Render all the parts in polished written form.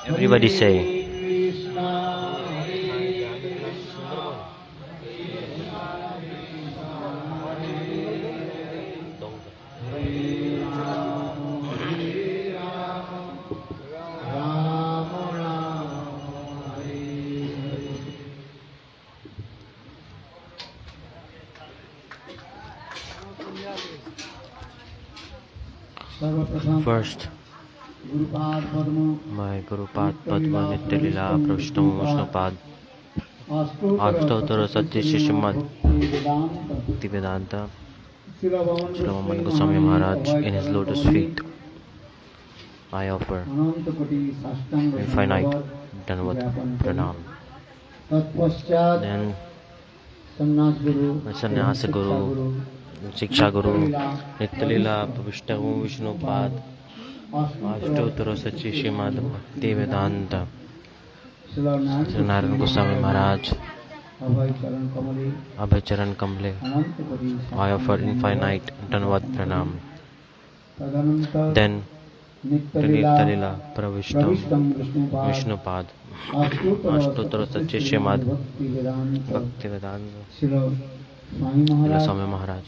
Everybody say. First, my Gurupad Padma Nitya Lila Prashtam Vishnupad Ashtottara Satya Srimad Bhaktivedanta Srila Goswami Maharaj in his lotus feet. I offer infinite Dandavat Pranam. Then Sannyasa Guru, siksa-guru, Nitya Lila Prashtam Vishnupad Ashtottara Satya Srimad Bhaktivedanta Sri Goswami Maharaj Abhay Charan Kamle. I offer infinite Dandavat Pranam. Then Nitya Lila Pravishtam Vishnupad Ashtottara Satya Srimad Bhaktivedanta Srila Swami Maharaj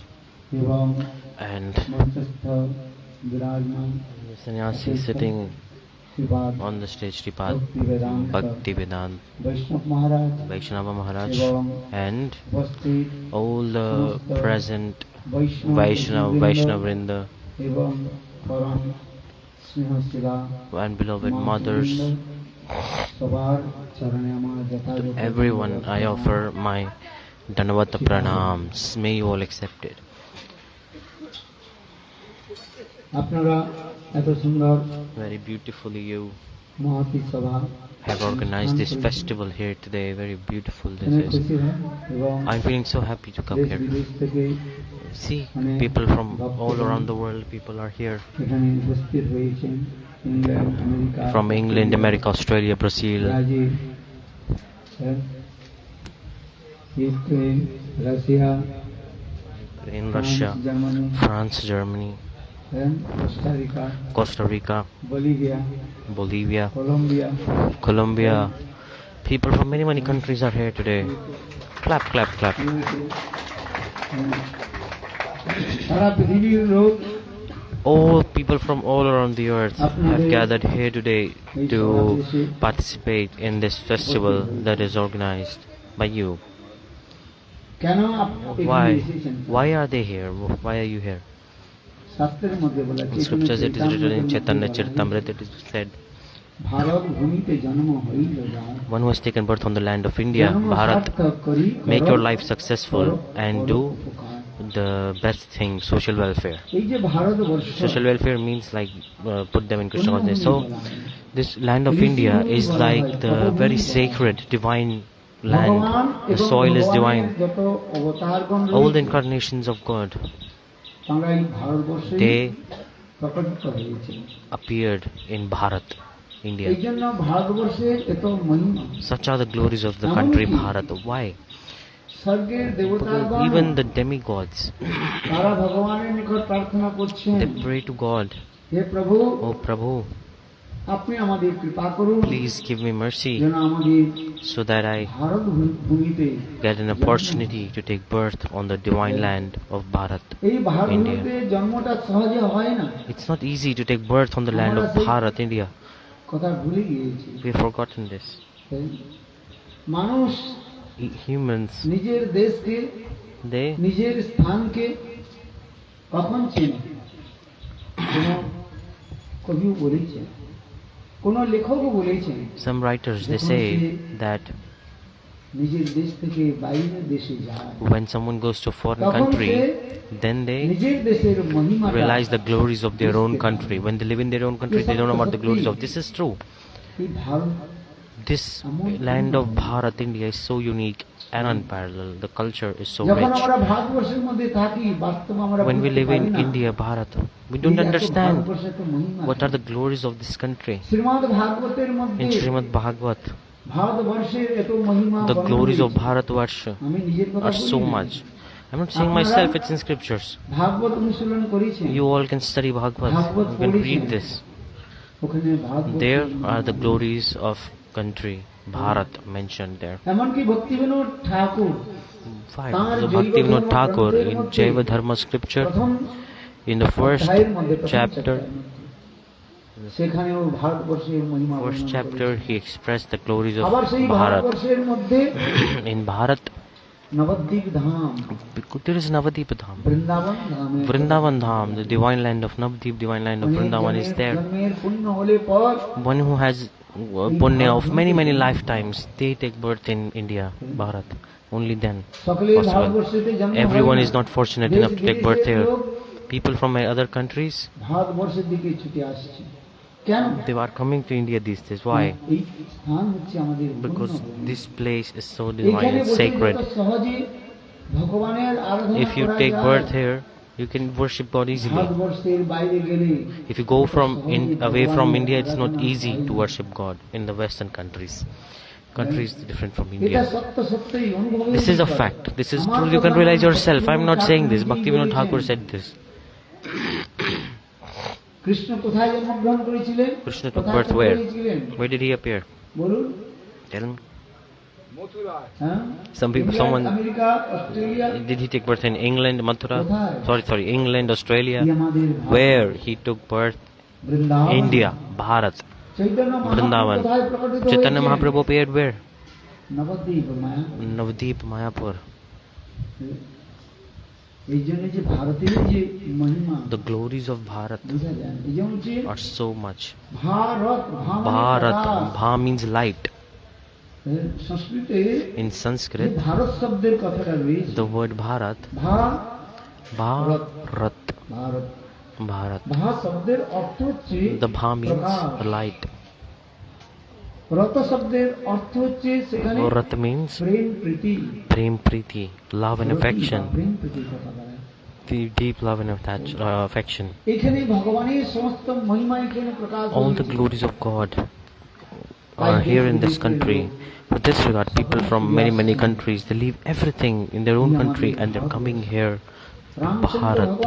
and the sannyasi sitting on the stage, Sripad Bhaktivedanta Vaishnava Maharaj and all the present Vaishnava Vrinda and beloved mothers. To everyone I offer my Dandavat Pranams. May you all accept it. Very beautifully you have organized this festival here today. Very beautiful this is. I'm feeling so happy to come here. See, people from all around the world, people are here. From England, America, Australia, Brazil, in Russia, France, Germany, Costa Rica, Bolivia, Colombia. People from many countries are here today. Clap, clap, clap. All people from all around the earth have gathered here today to participate in this festival that is organized by you. Why? Why are they here? Why are you here? In scriptures it is written in Chaitanya Charitamrita, it is said, one who has taken birth on the land of India, Bharat, make your life successful and do the best thing, social welfare. Social welfare means like put them in Krishna consciousness. So this land of India is like the very sacred, divine land. The soil is divine. All the incarnations of God, they appeared in Bharat, India. Such are the glories of the country Bharat. Why? Even the demigods, they pray to God, Oh Prabhu, please give me mercy so that I get an opportunity to take birth on the divine land of Bharat, India. It's not easy to take birth on the land of Bharat, India. We have forgotten this. Humans, they some writers, they say that when someone goes to a foreign country, then they realize the glories of their own country. When they live in their own country, they don't know about the glories of. This is true. This land of Bharat, India, is so unique and unparalleled. The culture is so rich. When we live in India, Bharat, we don't understand what are the glories of this country. In Srimad Bhagavat, the glories of Bharatvarsha are so much. I'm not saying myself, it's in scriptures. You all can study Bhagavat, you can read this. There are the glories of country Bharat mentioned there. Fine. So Bhaktivinoda Thakur in Jaiva Dharma scripture, in the first chapter, he expressed the glories of Bharat. In Bharat, there is Navadip Dham. Vrindavan Dham, the divine land of Navadip, divine land of Vrindavan is there. One who has punya of many lifetimes, they take birth in India, Bharat. Only then possible. Everyone is not fortunate enough to take birth here. People from other countries, they are coming to India these days. Why? Because this place is so divine and sacred. If you take birth here, you can worship God easily. If you go away from India, it's not easy to worship God in the Western countries. Countries different from India. This is a fact. This is true. You can realize yourself. I'm not saying this. Bhaktivinoda Thakur said this. Krishna took birth where? Where did he appear? Tell me. Someone, did he take birth in England, Mathura? Sorry, England, Australia. Where he took birth? India, Bharat, Vrindavan. Chaitanya Mahaprabhu appeared where? Navadip, Mayapur. The glories of Bharat are so much. Bharat, Bha means light. In Sanskrit, the word Bharat, Bharat, Bharat. The Bha means light. Rata means prem priti, love and affection. The deep love and affection. All the glories of God are here in this country. With this regard, people from many countries, they leave everything in their own country and they're coming here to Bharat.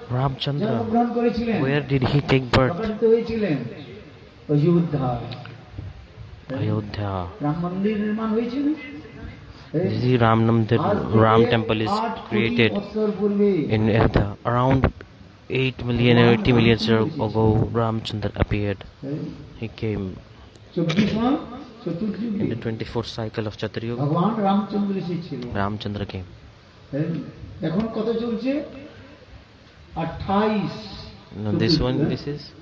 Ramchandra, where did he take birth? Ayodhya. The Ram temple is created in Ayodhya. Around 8 million or 80 million years ago, Ramchandra appeared. He came in the 24th cycle of Chaturyuga. Ramchandra came. No, this is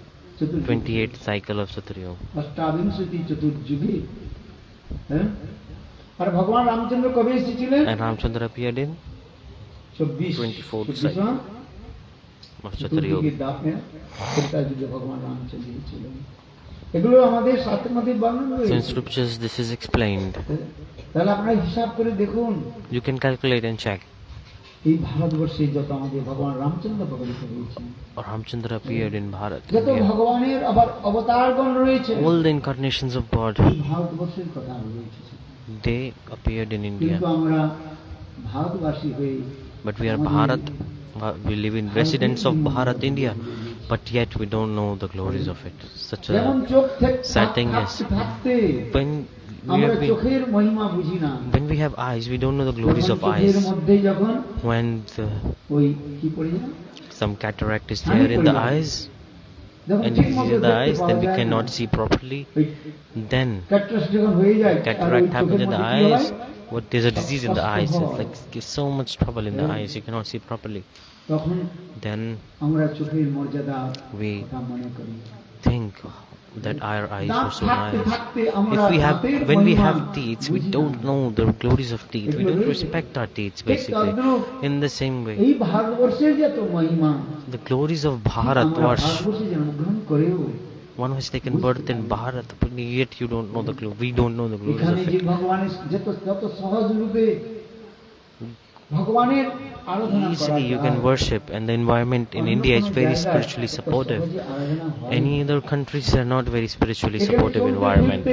28th cycle of Chaturyuga. And Ramchandra appeared in 24th cycle of Chaturyuga. So in scriptures this is explained. You can calculate and check. Ramchandra appeared in Bharat, India. All the incarnations of God, they appeared in India. But we are Bharat, we live in residents of Bharat, India, but yet we don't know the glories of it. Such a sad thing is, when we have eyes, we don't know the glories of eyes. When some cataract is there in the eyes, and disease in the eyes, then we cannot see properly. Then cataract happens in the eyes. There's a disease in the eyes. It's like gives so much trouble in the eyes. You cannot see properly. Then we think that our eyes were so nice. When we have teeth, we don't know the glories of teeth. We don't respect our teeth, basically. In the same way, the glories of Bharat was one who has taken birth in Bharat, but yet you don't know the glory. We don't know the glories of it. Easily you can worship, and the environment in India is very spiritually supportive. Any other countries are not very spiritually supportive environment.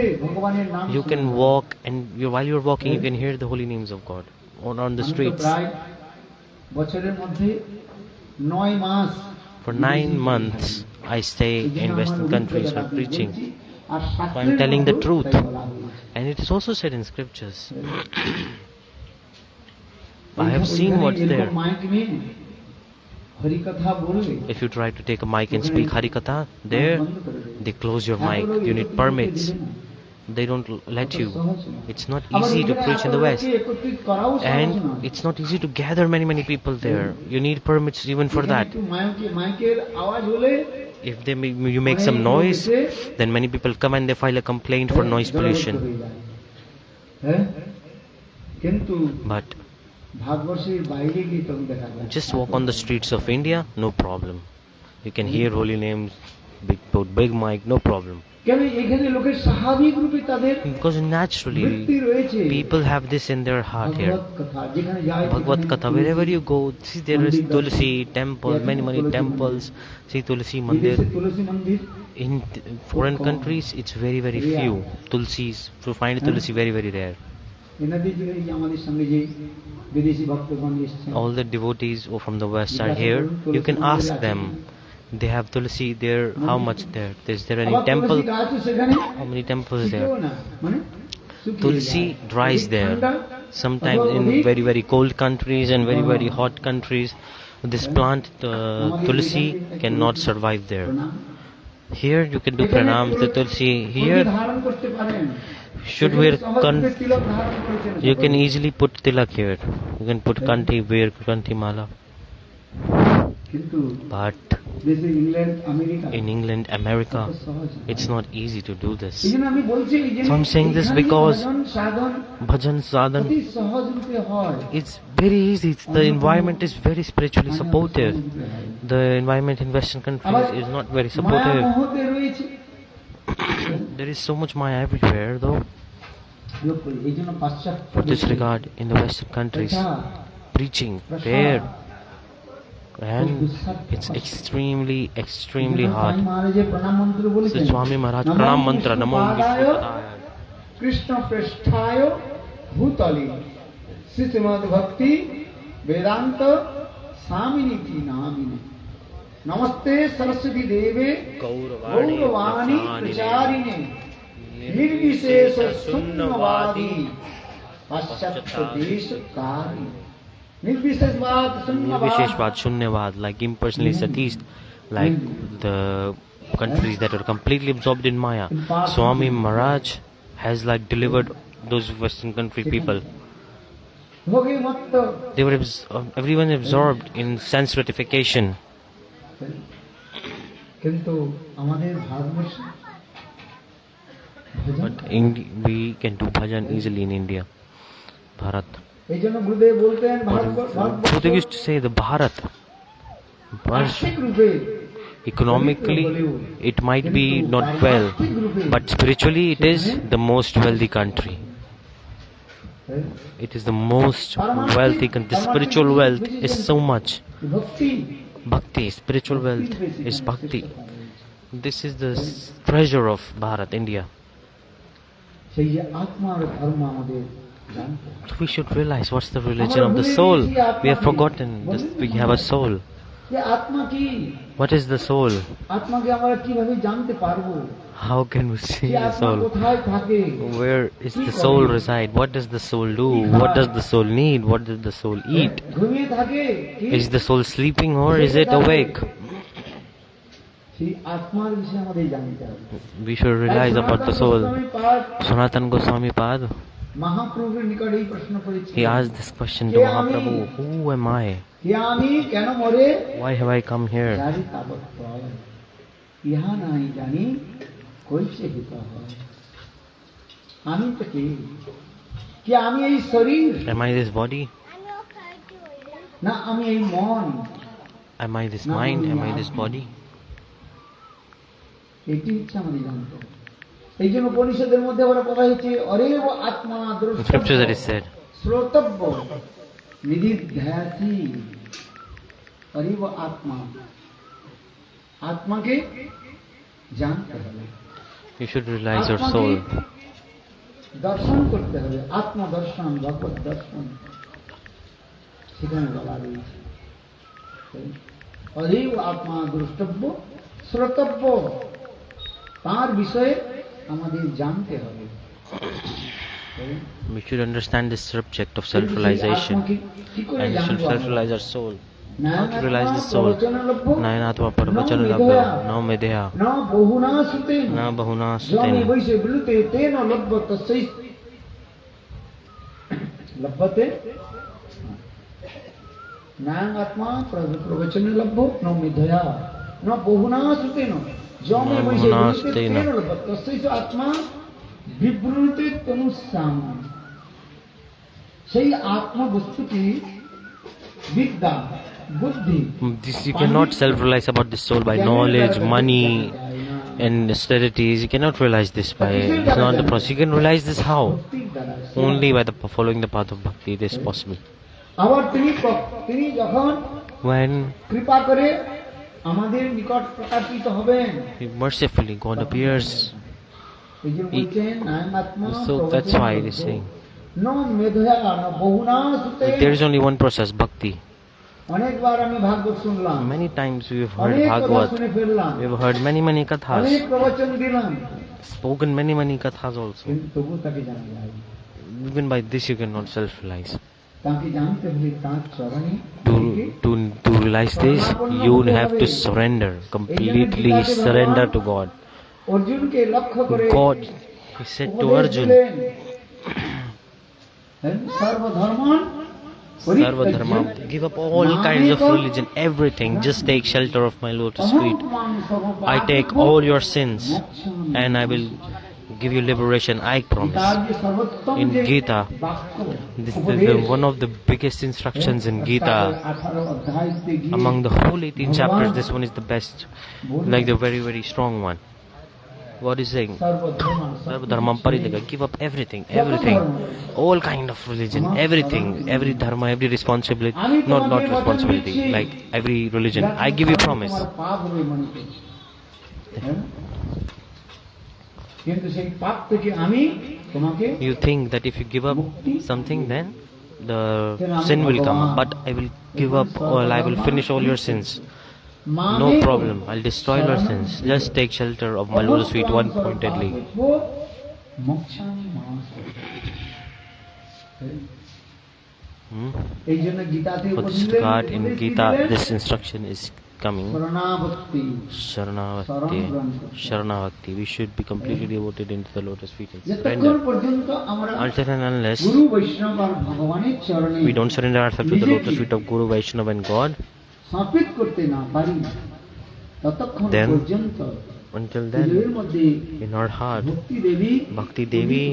You can walk, and while you're walking you can hear the holy names of God on the streets. For 9 months I stay in Western countries for preaching. So I'm telling the truth, and it is also said in scriptures. I have seen what's there. If you try to take a mic and speak Harikatha, there they close your mic. You need permits. They don't let you. It's not easy to preach in the West, and it's not easy to gather many people there. You need permits even for that. If you make some noise, then many people come and they file a complaint for noise pollution. But just walk on the streets of India, no problem. You can hear holy names, big mic, no problem. Because naturally, people have this in their heart here. Bhagavad Katha, wherever you go, see there is Tulsi temple, many temples. See Tulsi Mandir. In foreign countries, it's very few. Tulsis, to find Tulsi very rare. All the devotees from the West are here. You can ask them. They have Tulsi there. How much there? Is there any temple? How many temples there? Tulsi dries there. Sometimes in very cold countries and very hot countries, this plant Tulsi cannot survive there. Here you can do pranams. The Tulsi here should wear you can easily put tilak here. You can put wear kanti mala. But in England, America, it's not easy to do this. So I'm saying this because bhajan sadhan, it's very easy. The environment is very spiritually supportive. The environment in Western countries is not very supportive. There is so much Maya everywhere, though. For this regard, in the Western countries, preaching, prayer, and it's extremely hard. So Swami Maharaj Pranam Mantra Namo Vishwapataya Krishna Preshthaya Bhutali Srimad Bhakti Vedanta Saminiti Namini Namaste Saraswati Deve Gauravani Pracharine Nirvishesha Sunnavadi Paschatya Deshakari Nirvisheshvad Shunyavad, like impersonally Satish, like the countries that are completely absorbed in Maya. Swami Maharaj has like delivered those Western country people. They were everyone absorbed in sense gratification. But we can do bhajan easily in India, Bharat. Gurudev used to say the Bharat, economically it might be not well, but spiritually it is the most wealthy country. It is the most wealthy country. The spiritual wealth is so much. Bhakti, spiritual wealth is bhakti. This is the treasure of Bharat, India. We should realize what's the religion of the soul. We have forgotten this. We have a soul. What is the soul? How can we see the soul? Where is the soul reside? What does the soul do? What does the soul need? What does the soul eat? Is the soul sleeping or is it awake? We should realize about the soul. Sanatana Goswami Pad, he asked this question to Mahaprabhu, who am I? Why have I come here? Am I this body? Am I this mind? Am I this body? In scripture that is said, you should realize your soul. We should understand this subject of self-realization, and we should self-realize our soul. How to realize the soul? Nayanatva parvachana labha, na medeha, na bahuna sutena. Nayanatma parvachana labha, na medeha, na bahuna sutena. This you cannot self-realize about the soul by knowledge, money, and austerities. You cannot realize this by. It's not the process. You can realize this how? Only by following the path of bhakti. It is possible. When mercifully God appears. So that's why it is saying there is only one process, bhakti. Many times we have heard Bhagavat, we have heard many kathas, spoken many kathas also. Even by this you cannot self-realize. To realize this, you have to surrender, completely surrender to God. God, he said to Arjun, Sarva Dharma, give up all kinds of religion, everything, just take shelter of my lotus feet. I take all your sins and I will give you liberation, I promise. In Gita, one of the biggest instructions in Gita, among the whole 18 chapters, this one is the best, like the very strong one. What is saying? sarvadharma Sarvadharmam parityaga. Give up everything, all kind of religion, everything, every dharma, every responsibility, not responsibility, like every religion. I give you promise. পাপ হবে মনে কিন্তু সেই পাপ থেকে আমি তোমাকে You think that if you give up something, then the sin will come, but I will give up, or I will finish all your sins. No problem, I'll destroy your sins. Just take shelter of my lotus feet one-pointedly. এই জন্য গীতাতে For this regard, in Gita, this instruction is coming. শরণাভক্তি Sharanavakti. We should be completely devoted into the lotus feet and যতক্ষণ surrender. পর্যন্ত আমরা Until and unless গুরু বৈষ্ণব আর ভগবানের চরণে we don't surrender ourselves to the lotus feet of Guru, Vaishnava and God, সমর্পিত করতে না পারি ততক্ষণ Then, পর্যন্ত until then, হৃদয়ের মধ্যে in our heart, ভক্তি দেবী Bhakti Devi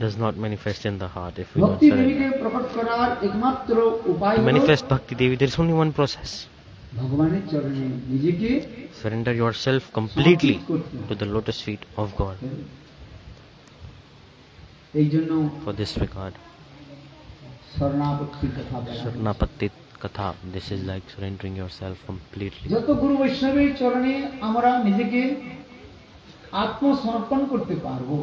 does not manifest in the heart if we don't ভক্তি দেবীকে surrender. প্রকট করার একমাত্র উপায় To হলো manifest Bhakti Devi, there is only one process. ভগবানের চরণে নিজেকে Surrender yourself completely to the lotus feet of God. এই জন্য For this regard, শরণাগতির কথা বলা হয়। Sharanapatti Katha, this is like surrendering yourself completely. যত গুরু বৈষ্ণবের চরণে আমরা নিজেকে আত্মসমর্পণ করতে পারবো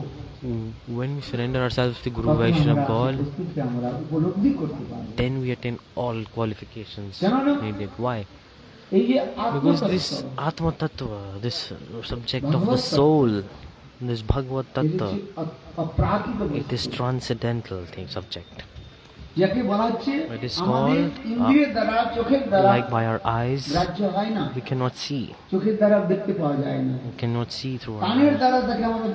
When we surrender ourselves to Guru, তখন Vaishnava, আমরা God, সেই বস্তুকে আমরা উপলব্ধি করতে পারবো then we attain all qualifications জানো? needed. Why? এই যে Because this আত্মতত্ত্ব, Atma Tattva, this subject of the soul, this Bhagavad এটি Tattva, হচ্ছে অপ্রাকৃত it বস্তু। is transcendental thing subject. যাকে বলা হচ্ছে It is আমাদের called, ইন্দ্রিয়ের দ্বারা চোখের দ্বারা Like by our eyes, গ্রাহ্য হয় না, we cannot see. চোখের দ্বারা দেখতে পাওয়া যায় না, We cannot see through our কানের eyes. দ্বারা তাকে আমরা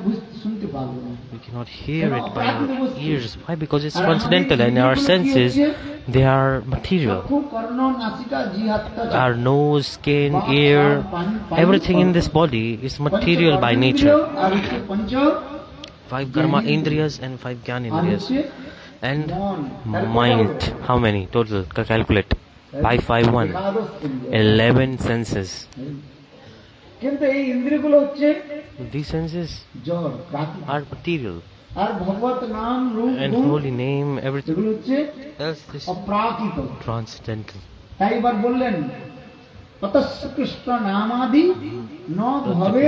শুনতে পারবো না। We cannot hear it by our ears. Why? Because it's transcendental and our senses, they are material. চক্ষু, কর্ণ, নাসিকা, জিহ্বা, ত্বচা, Our nose, skin, ear, everything in this body is material by পঞ্চ nature. আর হচ্ছে পঞ্চ 5 karma indriyas and 5 gyan R indriyas. হচ্ছে And মন। mind, how many total? Calculate. 5, 5, 1. একাদশ ইন্দ্রিয়। 11 senses. কিন্তু এই ইন্দ্রিয়গুলো হচ্ছে These senses জড়, প্রাকৃতিক। are material. আর ভগবত নাম, রূপ, And গুণ holy name, everything এগুলো হচ্ছে else is অপ্রাকৃত। transcendental. তাই এবার বললেন ততস্য কৃষ্ণ নামাদি ন ভবে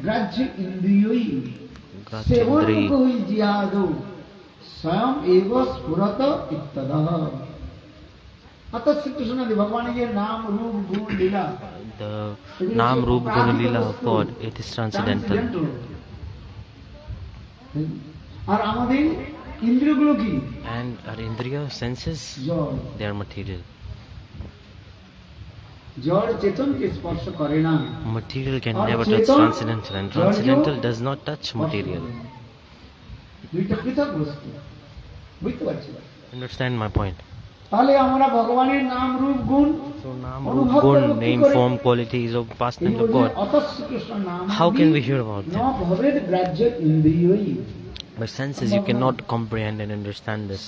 গ্রাহ্য ইন্দ্রিয়ই সেবনমুখৈ জিয়াদৌ স্বয়ং এব স্ফুরত ইত্যাদঃ। অর্থাৎ শ্রীকৃষ্ণাদি ভগবানের যে নাম, রূপ, গুণ, লীলা, The Nam, Roop, Guna, Lila of God, it is transcendental. আর আমাদের ইন্দ্রিয়গুলো কি? And our indriya senses, জড়। they are material. জড় চেতনকে স্পর্শ করে না। Material can R never touch Chetan transcendental, and transcendental does not touch material. দুইটা পৃথক বস্তু, বুঝতে পারছি? Understand my point? তাহলে আমরা ভগবানের নাম, রূপ, গুণ So Nam, Roop, Gun, name, form, qualities of pastime of God. অতস্য Krishna নাম How can we hear about ন them? ভবেদ গ্রাহ্য ইন্দ্রিয়ই। By senses you cannot comprehend and understand this.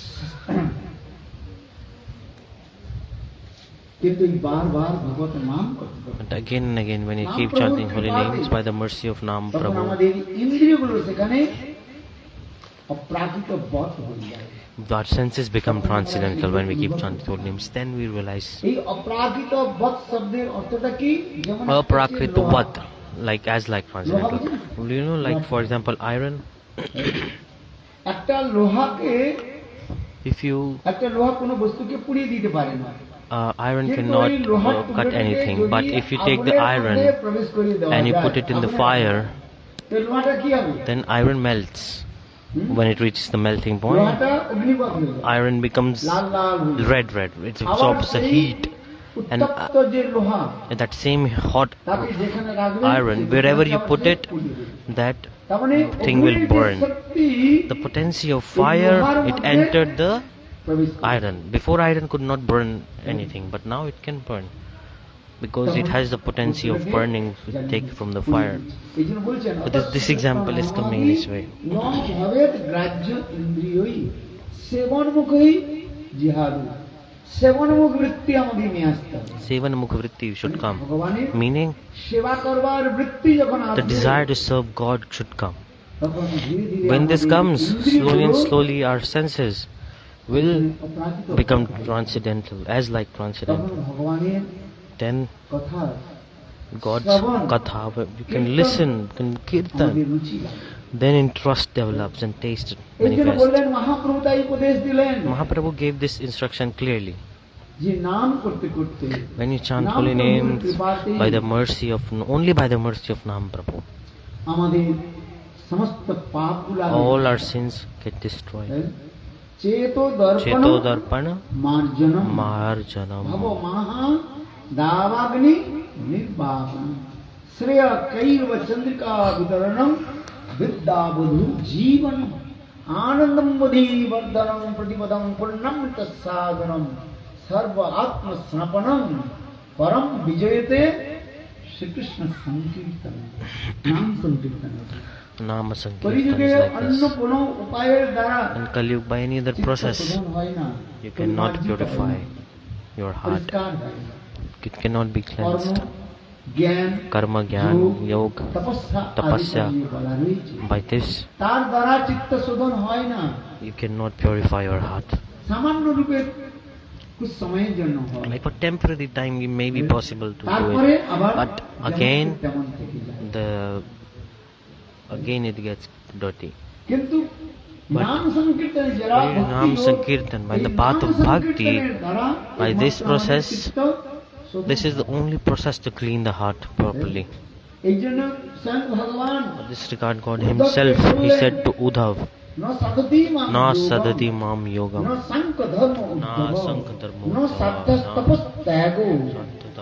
কিন্তু এই বারবার ভগবত নাম করতে হবে। But again and again when you keep chanting holy names by the mercy of Nam তখন Prabhu, আমাদের ইন্দ্রিয়গুলো সেখানে অপ্রাকৃত বধ হয়ে যায়। our senses become transcendental when we keep chanting holy names. Then we realize এই অপ্রাকৃত বধ শব্দের অর্থটা কি? যেমন Aprakritavat, like as like transcendental. Do you know, like for example iron? একটা লোহাকে, If you একটা লোহা কোনো বস্তুকে পুড়িয়ে দিতে পারে না, iron cannot cut anything, but if you take the iron and you put it in the fire, তো লোহাটা কি হবে? then iron melts. When it reaches the melting point, লোহাটা Agnipath হয়ে যায়, iron becomes লাল লাল হয়ে যায়। red. It absorbs the heat, and উত্তপ্ত যে লোহা that same hot তাকে যেখানে রাখবেন, iron, wherever you put it, that তার মানে thing will অগ্নির যে burn. Shakti The potency of fire, it entered the প্রবেশ করে। iron. Before iron could not burn anything, but now it can burn because it has the potency of burning take from the fire. এই জন্য বলছেন But this example is coming in this way. ন ভবেদ গ্রাহ্য ইন্দ্রিয়ই সেবনমুখৈ জিহাদু। সেবনমুখ বৃত্তি আমাদের নিয়ে আসতে হবে। Sevanamukha vritti should come. ভগবানের Meaning, সেবা করবার বৃত্তি যখন the আসবে, desire to serve God should come. তখন ধীরে ধীরে When this আমাদের comes, slowly and ইন্দ্রিয়গুলো slowly our senses will অপরাজিত become হবে। transcendental, as like তখন transcendental. ভগবানের Then কথা God's শ্রবণ, katha, you can listen, you can আমাদের kirtan. রুচি লাগে। Then interest develops and taste এই জন্য manifests. বললেন, মহাপ্রভু তাই উপদেশ দিলেন Mahaprabhu gave this instruction clearly. যে নাম করতে করতে, When you chant নাম holy প্রভুর names কৃপাতে by the mercy of, only by the mercy of Nam Prabhu, আমাদের সমস্ত পাপগুলো all our sins get destroyed. চেতো Darpan Cheto darpana মার্জনম marjanam. ভব মহা দাবাগ্নি নির্বাপন শ্রেয় কৈর্ব চন্দ্রিকা বিতরণম বিদ্যাবধূ জীবনম আনন্দম বধি বর্ধনম প্রতিপদম পূর্ণম তৎসাধনম সর্ব আত্মস্নপনম পরম বিজয়তে শ্রীকৃষ্ণ সংকীর্তন, নাম সংকীর্তন। Nama Sankirtan কলিযুগে is like অন্য this. কোনো উপায়ের দ্বারা In Kali Yuga, by any other চিত্ত process, শোধন হয় না, you cannot পরিমার্জিত হয় purify না, your heart. পরিষ্কার হয় না। It cannot be কর্ম, cleansed. জ্ঞান, Karma, Gyan, Yoga, তপস্যা tapasya. আদি বলা রয়েছে। By this, তার দ্বারা চিত্ত শোধন হয় না, you cannot purify your heart. সামান্য রূপে কুछ সময়ের জন্য হয়। Like for temporary time, it may be possible to do তারপরে it. আবার But যেমন again, তেমন থেকে যায়। again it gets dirty. কিন্তু But নাম সংকীর্তনে যারা by ভক্তি Nam যোগ, Sankirtan, by the এই path নাম of bhakti, সংকীর্তনের দ্বারা by this একমাত্র process, আমাদের চিত্ত শোধন this is the only process to clean the heart properly. এই জন্য স্বয়ং ভগবান In this regard, God Himself, He said to Uddhav, ন সাধতি মাম Na যোগম, sadati mam ন yogam, সংক ধর্ম না উদ্ধব, সংক ধর্ম ন উদ্ধব, সাধ্যস্তপস্ত্যাগো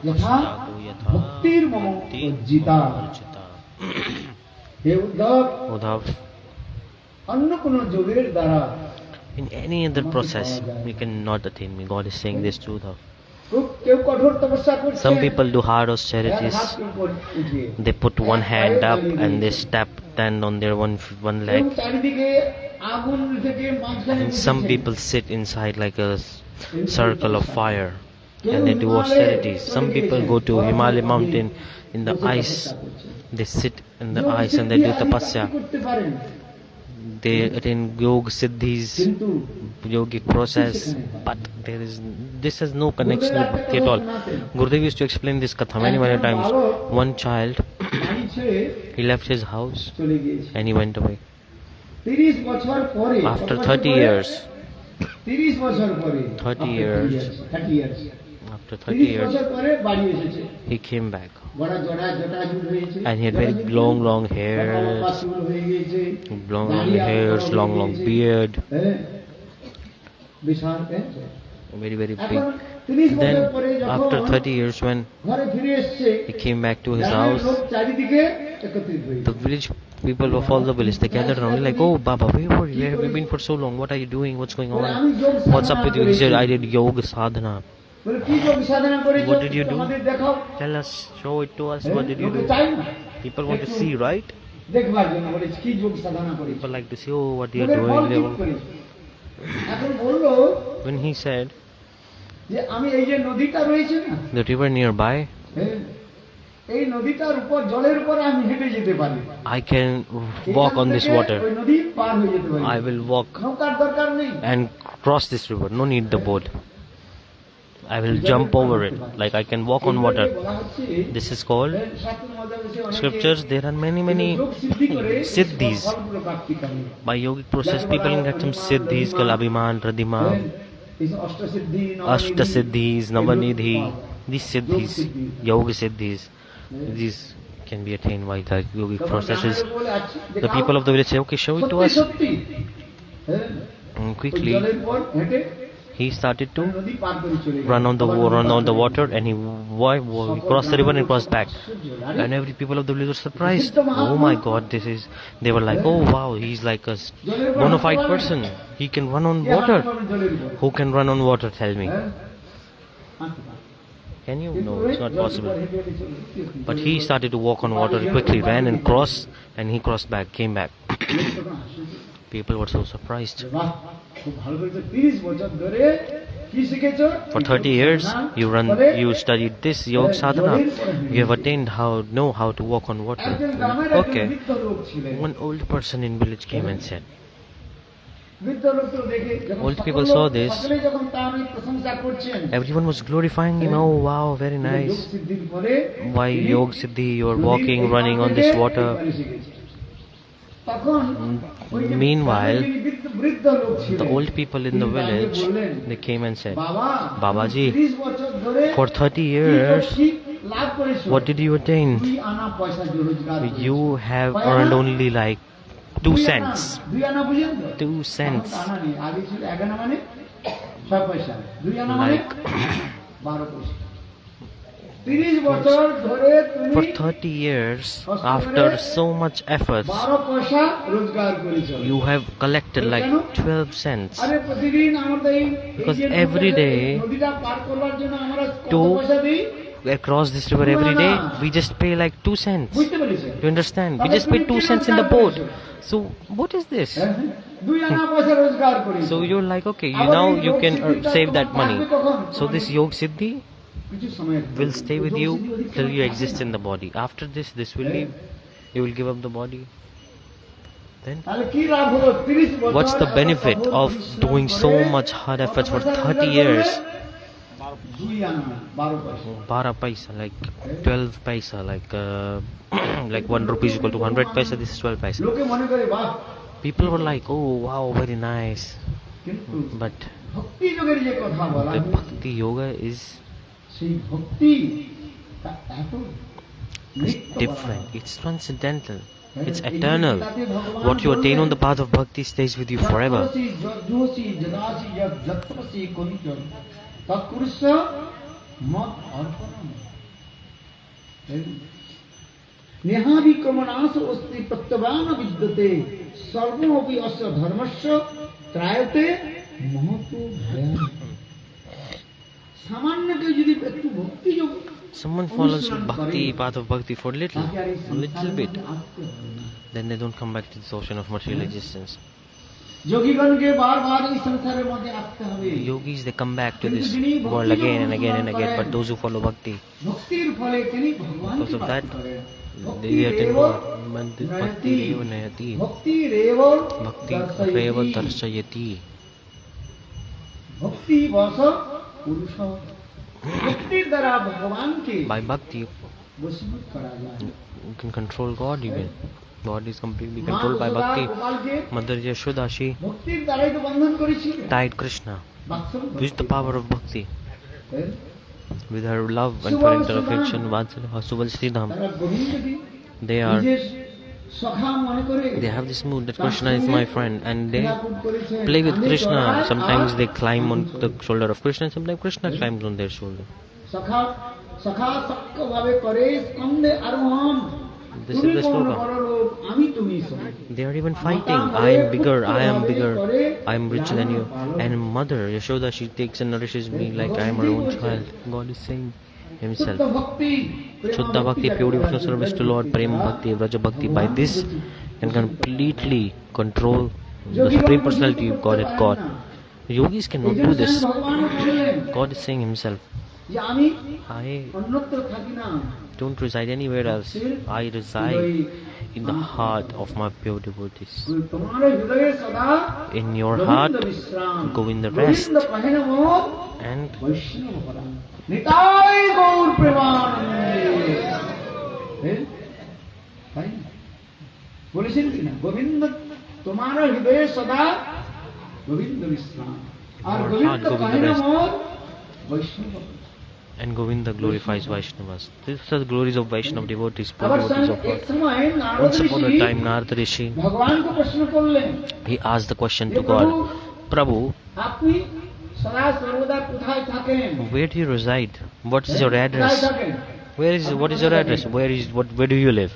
যথা ভক্তির মম উজ্জিতা। হে উদ্ধব, Uddhav, অন্য কোন যোগের দ্বারা in any other process, you cannot attain me. God is saying this to Uddhav. কেউ কঠোর তপস্যা করছে, Some people do hard এক austerities. হাত উপর উঠিয়ে, They put one hand up and they stand on their one কেউ leg. চারিদিকে আগুন থেকে মাঝখানে And some বসেছে। people sit inside like a circle of fire and they do austerities. Some people go to Himalaya mountain in the ice. They sit in the ice and they do tapasya. করতে পারেন, They attain yoga siddhis, কিন্তু yogic process, but this has no connection with bhakti at all. Gurudeva used to explain this katha many times. One child, বাড়ি ছেড়ে he left his house চলে গিয়েছে। and he went away. 30 বছর পরে, After কত 30 বছর পরে? years, 30 বছর পরে, 30 after years. 30 years, after 30 30 years, বছর পরে বাড়ি এসেছে। he came back বড় জটাজুট হয়েছে, and he had very long লম্বা hairs, চুল হয়ে গিয়েছে, long দাড়ি আর hairs, বড় হয়ে long গিয়েছে। beard, হ্যাঁ, বিশাল হ্যাঁ। very big. এখন 30 বছর Then পরে after যখন 30 years, when ঘরে ফিরে এসেছে, he came back to his গ্রামের house, লোক চারিদিকে একত্রিত হয়েছে। the village people of all the village, they gathered around, like, oh Baba, where were you? Where have you been for so long? What are you doing? What's going বলে, on? আমি যোগ What's up Sadhana with you? He said, করেছি। I did yoga sadhana. বলে, কি যোগ সাধনা করেছো? What did you do? আমাদের দেখাও। Tell us, show it to us. হ্যাঁ, What did you লোকে do? চায় না People want to see, right? দেখবার জন্য, বলে কি যোগ সাধনা করেছো? People like to see, oh, what you're লোকের ফল doing. ঠিক করেছো। এখন বললো When he said, যে আমি এই যে নদীটা রয়েছে না, the river nearby, হ্যাঁ, এই নদীটার উপর, জলের উপর আমি হেঁটে যেতে পারি, I can walk on this এখান থেকে water. ওই নদী পার হয়ে যেতে পারি, I will walk নৌকার দরকার নেই। and cross this river. No need the boat. I will jump over it. Like I can walk on water. বলা হচ্ছে, This is called শাস্ত্রের মধ্যে বলছে অনেকে scriptures. There are many যোগ সিদ্ধি করে siddhis. ফলগুলো প্রাপ্তি করে। By yogic process, people can get some siddhis, kalabhiman, radhima, এই যে অষ্টসিদ্ধি, ashta siddhis, navanidhi. These siddhis, yoga siddhis, these can be attained by the yogic processes. The people of the village say, okay, show it to us. সত্যি হ্যাঁ, And ওই quickly, জলের উপর হেঁটে he started to নদী পার করে চলে গেল। run on the water, and he crossed the river and crossed back. And every people of the village were surprised. Oh my God, they were like, oh wow, he's like a bona fide person. He can run on water. Who can run on water? Tell me. Can you? No, it's not possible. But he started to walk on water. He quickly ran and crossed, and he crossed back, came back. People were so surprised. বাহ, খুব ভালো করেছে। 30 বছর ধরে For 30 years, you studied this yoga sadhana. You have attained know how to walk on water. Okay. One old person in village came and said, old people saw this. Everyone was glorifying him. Oh wow, very nice. Why Yog Siddhi, you are walking, running on this water. Meanwhile, the old people in the village, they came and said, Babaji, for 30 years, what did you attain? You have earned only like 2 cents. 2 cents. Like for 30 years, after so much efforts, you have collected like 12 cents. Because every day, to across this river every day, we just pay like 2 cents. You understand? We just pay 2 cents in the boat. So, what is this? So you're like, okay, you can save that money. So this Yog Siddhi will stay with you till you exist in the body. After this will leave. You will give up the body. Then, what's the benefit of doing so much hard efforts for 30 years? 12 paisa, like 12 paisa, like 1 rupee is equal to 100 paisa. This is 12 paisa. People were like, oh wow, very nice. But the bhakti yoga is different. It's transcendental. It's eternal. What you attain on the path of bhakti stays with you forever. Someone follows bhakti, path of bhakti for little bit, then they don't come back to this ocean of material existence. Yogis, they come back to this world again and again and again, but those who follow bhakti, because of that, they attain God. Bhakti reva nayati, bhakti reva darshayati. By bhakti, you can control God even. God is completely controlled by bhakti. Mother Yashoda, she tied Krishna with the power of bhakti. With her love and parental affection, Varsana, Subal Sridham, they have this mood that Krishna is my friend, and they play with Krishna. Sometimes they climb on the shoulder of Krishna, and sometimes Krishna climbs on their shoulder. This is the slogan. They are even fighting. I am bigger, I am richer than you. And Mother Yashoda, she takes and nourishes me like I am her own child. God is saying Himself. Shuddha Bhakti, pure devotional service to Lord, Prema Bhakti, Vraja Bhakti. By this, can completely control the Supreme Personality of God. Yogis cannot do this. God is saying Himself, I don't reside anywhere else. I reside in the heart of my pure devotees. In your heart, go in the rest. And and Govinda glorifies Vaishnavas. These are the glories of Vaishnava devotees, poor devotees of God. Once upon a time, Narada Rishi, he asked the question to God, Prabhu, where do you reside? What is your address? What is your address? Where do you live?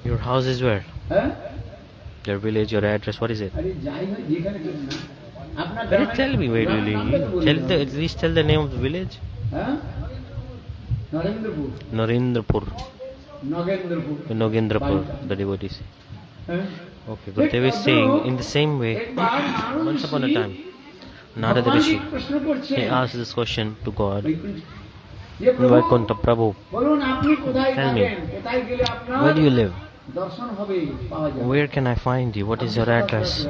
Your house is where? Your village, your address, what is it? Tell me where do you live. At least tell the name of the village. Narendrapur. Nogendrapur, the devotees. Okay, Gurudeva is saying in the same way, once upon a time, Narada Rishi, he asked this question to God, Vaikuntha Prabhu, tell me, where do you live? Where can I find you? What is your address?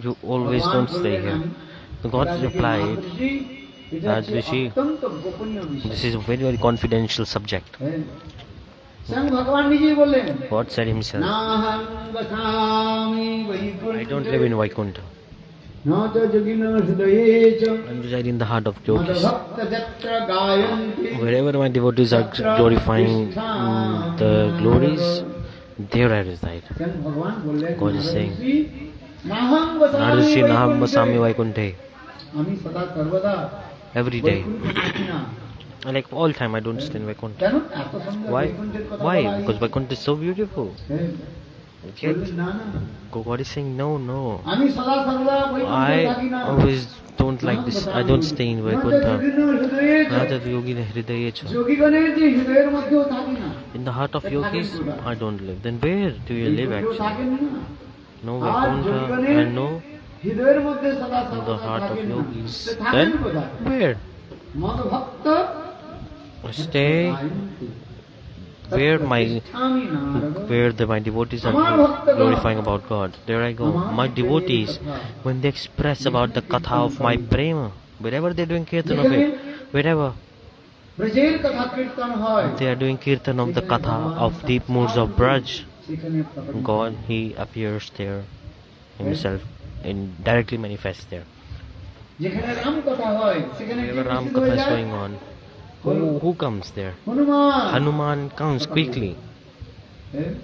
You always don't stay here. So God replied, Raj Rishi, this is a very, very confidential subject. God said himself, I don't live in Vaikuntha. I reside in the heart of yogis. Wherever my devotees are glorifying the glories, there I reside. God is saying, Naradashi Naham Vasami Vaikunthe. Every day. Like all time I don't stay in Vaikuntha. Why? Why? Because Vaikuntha is so beautiful. Yet, God is saying, no. I always don't like this. I don't stay in Vaikuntha. In the heart of yogis, I don't live. Then where do you live actually? No Vaikuntha and no in the heart of yogis. Then where? Stay where my devotees are glorifying about God. There I go. My devotees, when they express about the katha of my prema, wherever they're doing kirtan of it, wherever they are doing kirtan of the katha of deep moods of Braj, God, He appears there Himself and directly manifests there. Wherever Ram Katha is going on, who comes there? Hanuman comes quickly.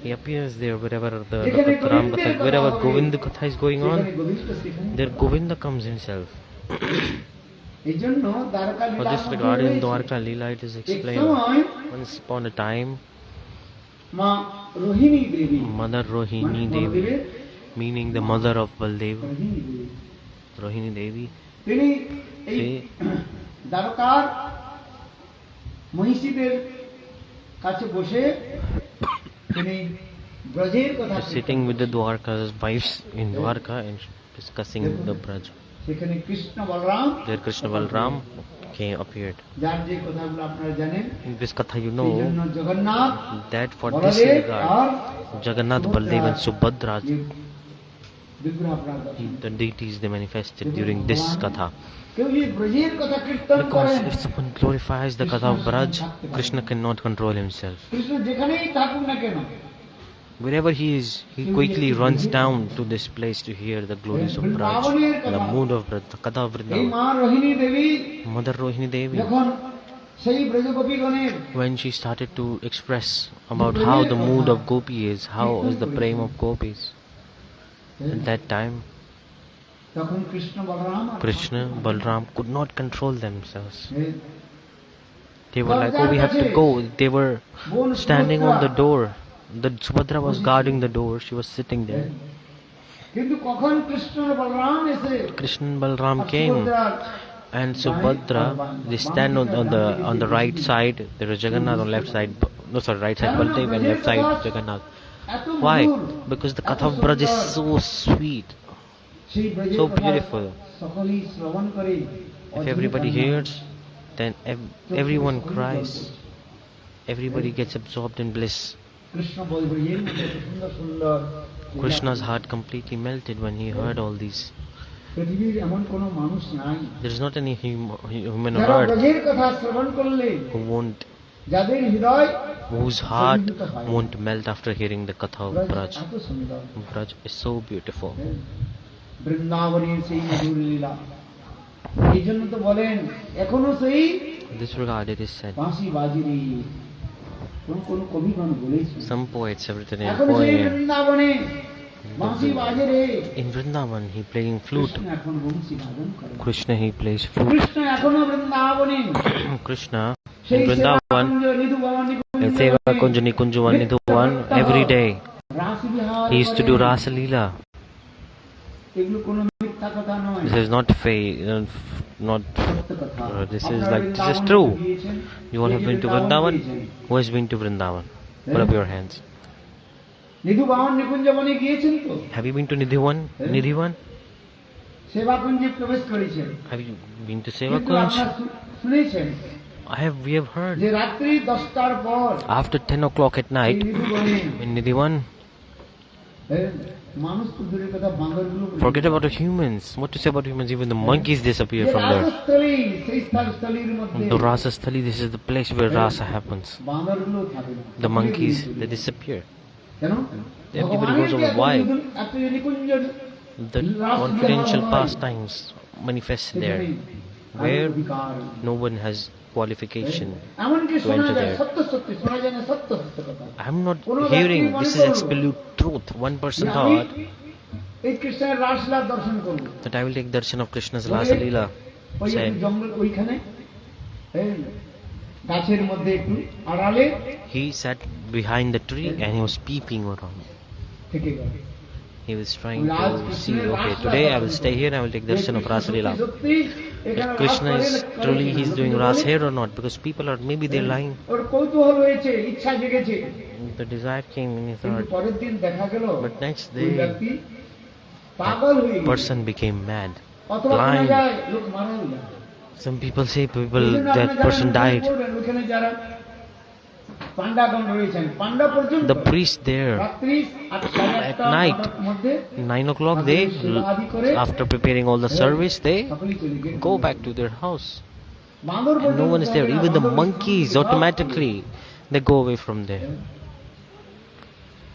He appears there wherever the Ram Katha, wherever Govinda Katha is going on, there Govinda comes himself. For this regard in Dwarka Lila it is explained. Once upon a time, Mother Rohini Devi, meaning the mother of Baldeva, Rohini Devi, she sitting with the Dwarka's wives in Dwarka and discussing the Braj. There Krishna Balram appeared. In this katha you know that for this regard Jagannath, Baldev and Subhadra, the deities they manifested during this katha. Because if someone glorifies the katha of Braj, Krishna cannot control himself. Wherever he is, he quickly runs down to this place to hear the glories of Braj, the mood of Braj, the katha of Vrindavan. Mother Rohini Devi, when she started to express about how the mood of Gopi is, how is the prema of gopis, at that time Krishna, Balram could not control themselves. They were like, oh, we have to go. They were standing on the door. The Subhadra was guarding the door. She was sitting there. Krishna and Balram came, and Subhadra, they stand on the right side. There is Jagannath on left side. No, sorry, right side Baldev and left side Jagannath. Why? Because the katha of Braj is so sweet, so beautiful. If everybody hears, then everyone cries. Everybody gets absorbed in bliss. Krishna's heart completely melted when he heard all these. There is not any human on earth whose heart won't melt after hearing the katha of Braj. Braj is so beautiful. In this regard it is said, some poets have written a poem. In Vrindavan he playing flute. Krishna he plays flute. Krishna in Vrindavan in Seva Kunjani Kunjuvan Nidhuvan every day he used to do Rasa Lila. This is not fake, this is true. You all have been to Vrindavan? Who has been to Vrindavan? Put up your hands. নিধুবাহন নিকুঞ্জবনে গিয়েছেন তো? Have you been to Nidhivan? Nidhivan? সেবাকুঞ্জে প্রবেশ করেছেন। Have you been to কিন্তু Sevakunj? আপনারা শুনেছেন We have heard. যে রাত্রি 10টার পর After 10 o'clock at night, in Nidhivan, মানুষ তো দূরের কথা, বাঁদরগুলো forget about the humans. What to say about humans? Even the monkeys disappear from there. রাসস্থলী, সেই স্থলীর মধ্যে The Rasa Sthali, this is the place where Rasa happens. বাঁদরগুলো থাকে না। The monkeys, they disappear. কেন? Everybody goes over. Why? এত নিকুঞ্জ The confidential pastimes manifest there, where no one has qualification এমনকি to শোনা enter যায় there. সত্য সত্যি, শোনা যায় না সত্য সত্য কথা। I'm not hearing this is absolute truth. One person thought এই কৃষ্ণের রাসলীলা দর্শন করব, that I will take darshan of Krishna's Rasa Lila. ওই Said, জঙ্গল ওইখানে গাছের মধ্যে একটু আড়ালে he sat behind the tree and he was peeping around. থেকে গেল। He was trying to see, okay, today I will stay here and I will take darshan of Rasa Lila. If Krishna is truly he's doing Ras here or not, because people are, maybe they're lying. ওর কৌতূহল হয়েছে, ইচ্ছা জেগেছে, The desire came in his কিন্তু heart. পরের দিন দেখা গেল But next ওই day, ব্যক্তি পাগল হয়ে গেল। person became mad. অথবা শোনা blind. যায় লোক মারাও যায়। Some people say এই জন্য that আপনারা person যারা died. বলবেন, ওখানে যারা পান্ডাগণ রয়েছেন, পান্ডা পর্যন্ত The priest there, রাত্রি 8:30 at night, মধ্যে 9 o'clock, they, after preparing all the service, they সকলেই চলে গেলেন। go back to their house. বাঁদর And no one is there. Even the monkeys, automatically, they go away from there.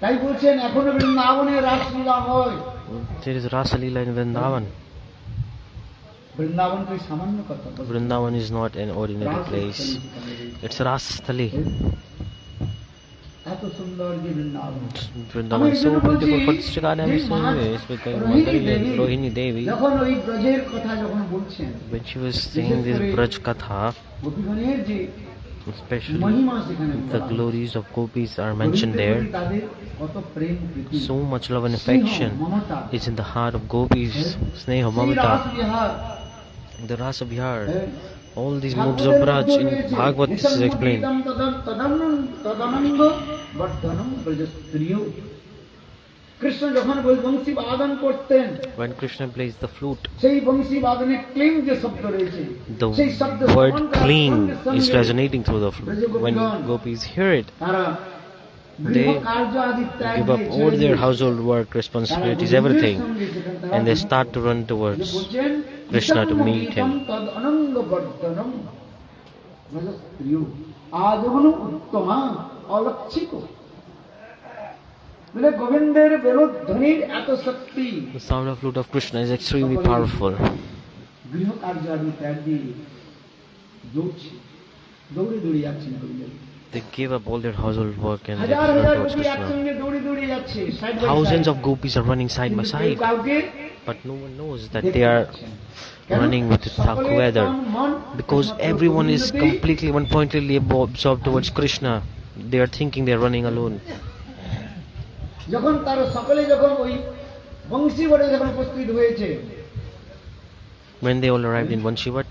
তাই বলছেন এখনো বৃন্দাবনে রাসলীলা হয়। There is Rasa Lila in Vrindavan. Vrindavan তো সামান্য কথা। Vrindavan is not an ordinary place. It's Rasa Sthali. এত সুন্দর যে Vrindavan. Vrindavan is so beautiful. For this regard, I am saying this because Rohini Devi, যখন ওই ব্রজের কথা যখন বলছেন, when she was saying this Braj Katha, গোপীগণের যে especially মহিমা সেখানে the glories of gopis are mentioned there. তাদের কত প্রেম প্রীতি, So much love and affection Mamata, is in the heart of gopis. Sneha সেই Mamata, রাসবিহার, the Rasa Vihar, all these moods of Braj in Bhagavatam this is explained. তদানন্দ বর্ধনম ব্রজস্ত্রিয়। Krishna যখন বংশী বাদন করতেন, When Krishna plays the flute, সেই বংশী বাদনে ক্লিং যে শব্দ রয়েছে, the সেই শব্দ word শ্রবণ করার clean সঙ্গে is সঙ্গে resonating through the flute. When gopis hear it, তারা they গৃহ কার্য আদি ত্যাগ give up দিয়ে all ছেড়ে their দিয়ে household work, responsibilities, তারা everything, গোবিন্দের সঙ্গে সেখানে and they তারা start to run towards বলছেন, Krishna to ইদং meet him. তদ অনঙ্গ বর্ধনম ব্রজস্ত্রিয় আজহনু উত্তমা অলক্ষিত। বলে গোবিন্দের বেলুধ্বনির এত শক্তি, The sound of flute of Krishna is extremely powerful. গৃহ কার্য আদি ত্যাগ দিয়ে দৌড়ছে, দৌড়ে দৌড়ে যাচ্ছেন গোবিন্দের। They gave up all their household work and they হাজার run হাজার towards গোপী Krishna. একসঙ্গে দৌড়ে দৌড়ে যাচ্ছে, side by Thousands side। of gopis are running side by কিন্তু কেউ side, কাউকে but no one knows that দেখতে they are পাচ্ছেন না। কেন? running with সকলের together, তন মন because একমাত্র everyone is গোবিন্দতেই completely one pointedly absorbed towards Krishna. They are thinking they are running alone. যখন তার সকলে যখন ওই বংশী বটে যখন উপস্থিত হয়েছে, When they all arrived in Vanshivat,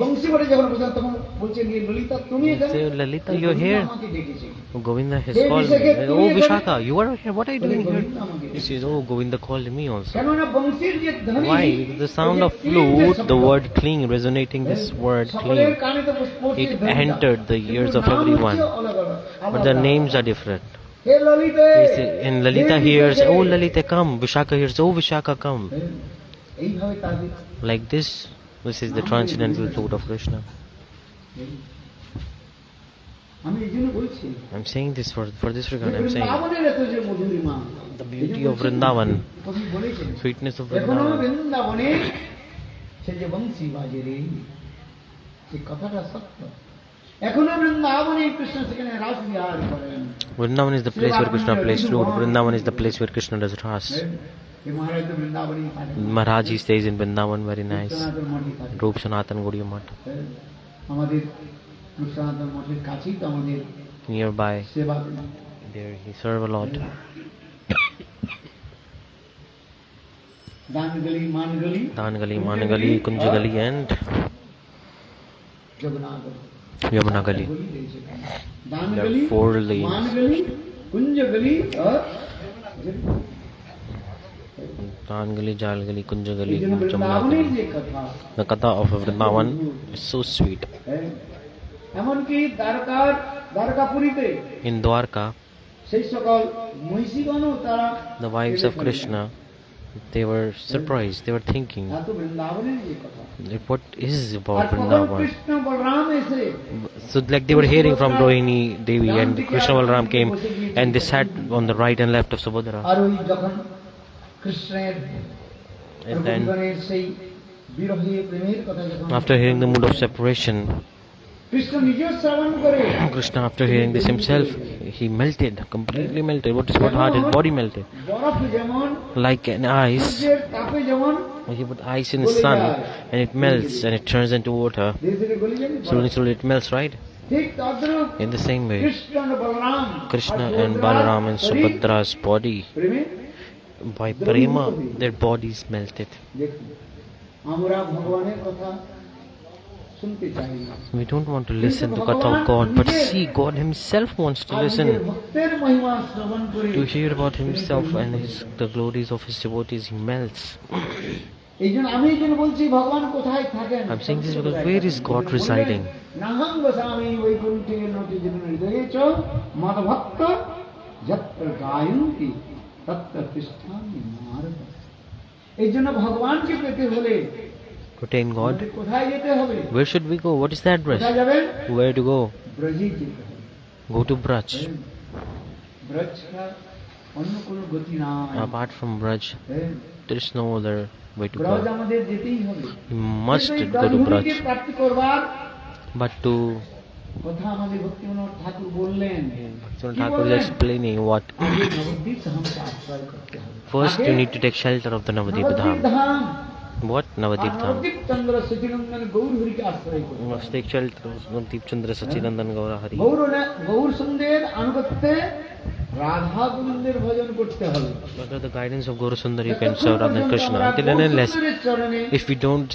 Banshi বটে যখন উপস্থিত, তখন বলছে গিয়ে ললিতা তুমি এখানে? they say, Lalita, বলে, you're গোবিন্দ here. আমাকে ডেকেছে। Govinda has Hey, called Vishaka, me. তুমি Oh, এখানে? Vishaka, you are here. What are you বলে, doing here? গোবিন্দ আমাকে He ডেকেছে। says, oh, Govinda called me also. কেননা বংশীর যে ধ্বনি, Why? Because the sound of এই যে ক্লিং যে flute, শব্দ, the word cling, resonating this word সকলের cling, কানে তো পৌঁছে it ধ্বনিটা। entered the ears কিন্তু of নাম everyone, হচ্ছে আলাদা, but আলাদা। the names are different. Hey ললিতে, And Lalita hey hears, বিশেষে। oh Lalita come, Vishaka hears, oh Vishaka come. এইভাবে তাদের Like this is the transcendental flute of Krishna. আমি এই জন্য বলছি, I'm saying this for this regard, I'm saying বৃন্দাবনের এত যে Madhurima, the beauty of Vrindavan, কবি বলেছেন, sweetness of এখনো Vrindavan. বৃন্দাবনে সে যে বংশী বাজে রে, সে কথাটা সত্য। এখনো বৃন্দাবনে কৃষ্ণ সেখানে রাস বিহার করেন। Vrindavan is the place where Krishna plays flute. Vrindavan is the place where Krishna does ras. এই মহারাজ তো বৃন্দাবনেই থাকেন। Maharaj, he stays in Vrindavan, very nice. সনাতন মঠে থাকেন। Rup Sanatan Gaudiya Math. আমাদের সনাতন মঠের কাছেই তো আমাদের Nearby, সেবা, there he serve a lot. দানগলি মানগলি Dangali, Managali, Kunjagali and Jagannath Yamuna Gali. গলি রয়েছে। There দানগলি are 4 lanes. মানগলি কুঞ্জগলি Tangali, Jalgali, Kunjagali, এই জন্য বৃন্দাবনের Chamlagali. যে কথা, The Katha of Vrindavan is so sweet. এমনকি দ্বারকাপুরীতে In Dwarka, সেই সকল মহিষীগণও তারা the wives of Krishna, they were surprised. They were thinking, এত বৃন্দাবনের যে কথা, what is আর about তখন Vrindavan? কৃষ্ণ বলরাম এসে So like they were hearing from Rohini Devi, and Krishna Balram came and they sat on the right and left of Subhadra. আর ওই যখন কৃষ্ণের And then রঘুগণের সেই বিরহে প্রেমের কথা যখন after hearing the mood of separation, Krishna নিজেও শ্রবণ করে Krishna, after hearing this himself, he melted, completely melted. What heart? His body melted. বরফ যেমন Like an ice, সূর্যের তাপে যেমন you put ice in the sun and it melts and it turns into water. ধীরে ধীরে গলে যায়, Slowly, slowly it melts, right? ঠিক তদ্রূপ In the same way, Krishna R Balaram Krishna R and সুভদ্রার Balaram and শরীর Subhadra's body, প্রেমে by prema, their bodies melted. দেখুন, আমরা ভগবানের কথা শুনতে চাই না, We don't want to listen to Katha of God, but see, God himself wants to আর নিজের listen, ভক্তের মহিমা শ্রবণ করে to hear about himself and the glories of his devotees. He melts. এই জন্য আমি এই জন্য বলছি ভগবান কোথায় থাকেন। I'm saying this because where is God residing? নাহং বসামি বৈকুণ্ঠে নটি জীবনহৃদয়েচ মদভক্ত যত্র গায়ন্তি তত্র তিষ্ঠামি নারদ। এই জন্য ভগবানকে পেতে হলে To attain God, আমাদের কোথায় যেতে হবে? where should we go? What is the address? কোথায় যাবেন? Where to go? ব্রজে যেতে হবে। Go to Braj. ব্রজ ছাড়া অন্য কোনো গতি নাই। Apart from Braj, there is no other way to Braj go. আমাদের যেতেই হবে। You must কিন্তু এই go to ব্রজভূমিকে Braj. প্রাপ্তি করবার But to কথা আমাদের ভক্তিবিনোদ ঠাকুর বললেন। Bhaktivinoda Thakur is explaining what. আগে নবদ্বীপ ধামকে আশ্রয় করতে হবে। First, আগে you need to take shelter of the Navadip Nabadwip Dham. Dham, What? Navadip R Dham. Nabadwip চন্দ্র সচিনন্দন গৌর হরিকে আশ্রয় করতে You হবে। must take shelter of Navadip Chandra Sachidandan Gaura Hari. Gour সুন্দর আনুগত্যে রাধা গোবিন্দের ভজন করতে হবে। Under the guidance of Guru Sundar, you can serve Radha and Krishna. Until and unless, চরণে if we don't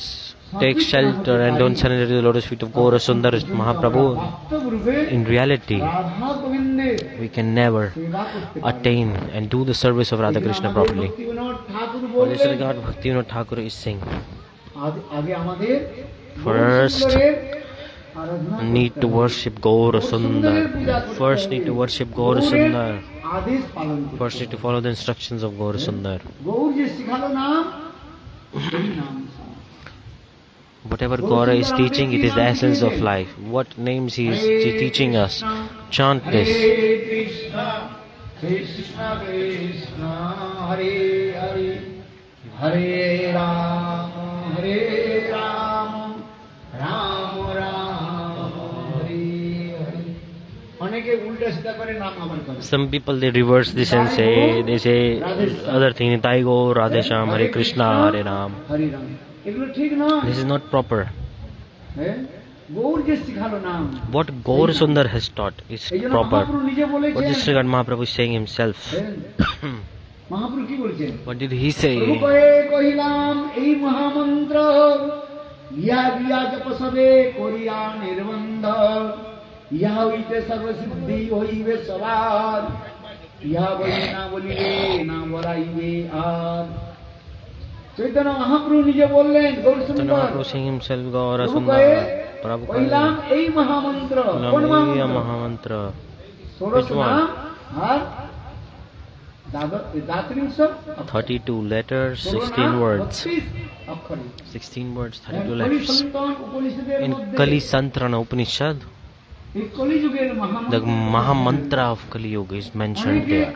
take shelter and don't surrender to the lotus feet of Guru Sundar Mahaprabhu, বাস্তব রূপে in reality, Radha গোবিন্দের we can never সেবা করতে পারবো। attain and do the service of Radha Krishna properly. Bhaktivinod Thakur On this বললেন, regard, Bhaktivinoda Thakur is saying, আগে আমাদের First, গৌরসুন্দরের আরাধনা need করতে to হবে। worship Gaura Sundar. First, need to worship Gaura Sundar. আদেশ পালন করতে First, need to follow the instructions of Gaura Sundar. Gour যে শিখালো নাম সেই নাম শিখালো। Whatever Gaura is teaching, it is the essence of life. What names he is teaching us? Chant this. হরে কৃষ্ণ কৃষ্ণ কৃষ্ণ হরে হরে হরে রাম রাম রাম হরে হরে। অনেকে উল্টা সিধা করে নাম আবার করে। Some people they reverse this and they say other thing. Nitai Go, Radhe Shyam, Hare Krishna, Hare Ram. হরে রাম, এগুলো ঠিক নয়। This is not proper. হ্যাঁ, গৌর যে শিখালো নাম, What Gaur Sundar has taught is এই জন্য proper. মহাপ্রভু নিজে What বলেছেন। this regard Mahaprabhu is saying himself. Mahaprabhu কি বলছেন? What did he say? রূপে কহিলাম এই মহামন্ত্র, ইহা বিয়া জপসবে করিয়া নির্বন্ধ, ইহা হইতে সর্বসিদ্ধি হইবে সবার, ইহা বলি না বলিলে না বলাইবে আর। চৈতন্য মহাপ্রভু নিজে বললেন গৌর Chaitanya সুন্দর Mahaprabhu saying himself, Gaura রূপে Sundar. Prabhupada. কহিলাম এই মহামন্ত্র। কোন Namiya মহামন্ত্র? Mahamantra. 16 Which one? নাম আর দাত্রিংশ 32 letters, 16 words. 16 words, 32 letters. In Kali Santrana Upanishad, the Mahamantra of Kali Yuga is mentioned there.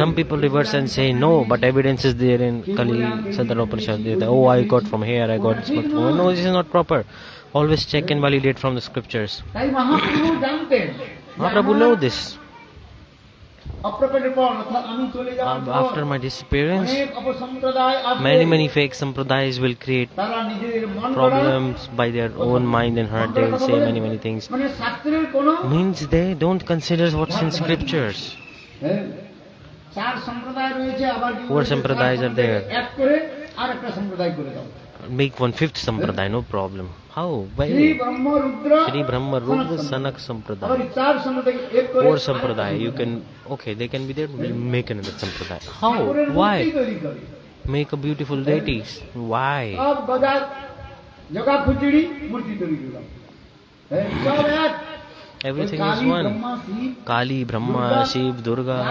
Some people reverse and say no, but evidence is there in Kali Santrana Upanishad. They say, oh, I got from here, I got this much from here. No, this is not proper. Always check and validate from the scriptures. Mahaprabhu know this. After my disappearance, many fake sampradayas will create problems by their own mind and heart. They will say many things. Means they don't consider what's in scriptures. 4 sampradayas are there. make 1/5 sampradaya, no problem. How? Why? Shri Brahma Rudra Shri Brahma Rudra Sanak Sampradaya. 4 sampradaya. You can, okay, they can be there, we'll make another sampradaya. How? Why? Make a beautiful deities. Why? Everything is one. Kali, Brahma, Shiv, Durga.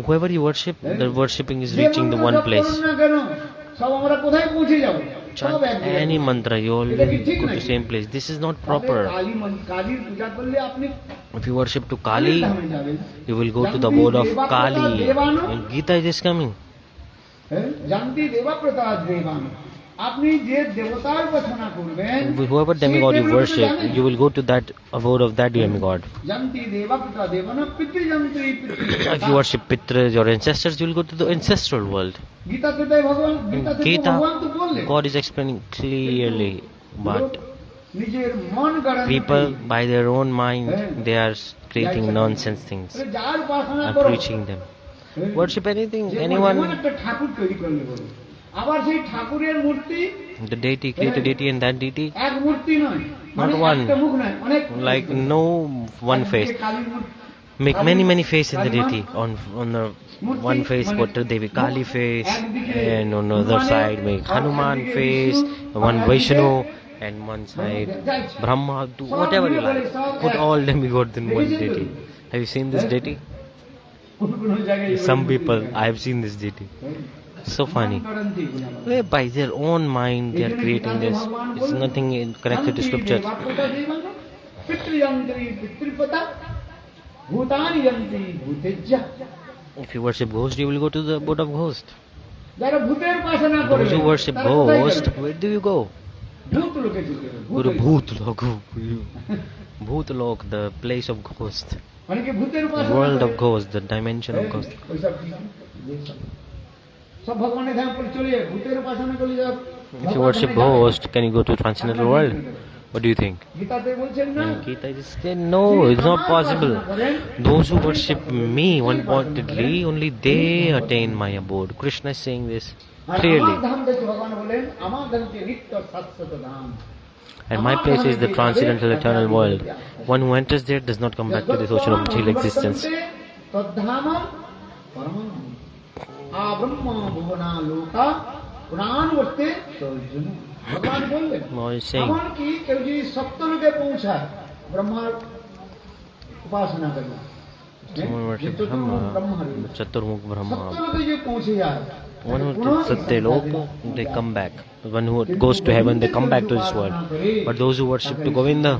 Whoever you worship, the worshipping is reaching the one place. Chant any mantra, you all go to the same place. This is not proper. If you worship to Kali, you will go to the abode of Kali. And Gita is coming. Whoever demigod you worship, you will go to that abode of that demigod. If you worship Pitras, your ancestors, you will go to the ancestral world. In Gita, God is explaining clearly, but people, by their own mind, they are creating nonsense things and preaching them. Worship anything, anyone. The deity, create a deity and that deity, not one, like no one face. Make many faces in the deity. On the one face put Devi Kali face, and on the other side make Hanuman face, one Vishnu, and one side Brahma, do whatever you like. Put all demigods in one deity. Have you seen this deity? Some people, I have seen this deity. So funny. By their own mind they are creating this. It's nothing connected to scripture. If you worship ghost, you will go to the abode of ghost. Those who worship ghost, where do you go? Go to Bhutlok, the place of ghost. World of ghost, the dimension of ghost. If you worship ghost, can you go to transcendental world? What do you think? Gita is saying, no, it's not possible. Those who worship me one-pointedly, only they attain my abode. Krishna is saying this clearly. And my place is the transcendental eternal world. One who enters there does not come back to this ocean of material existence. What is saying? Someone worships Brahma, Chaturmukh Brahma. One who did Satyaloka, they come back. One who goes to heaven, they come back to this world. But those who worship to Govinda,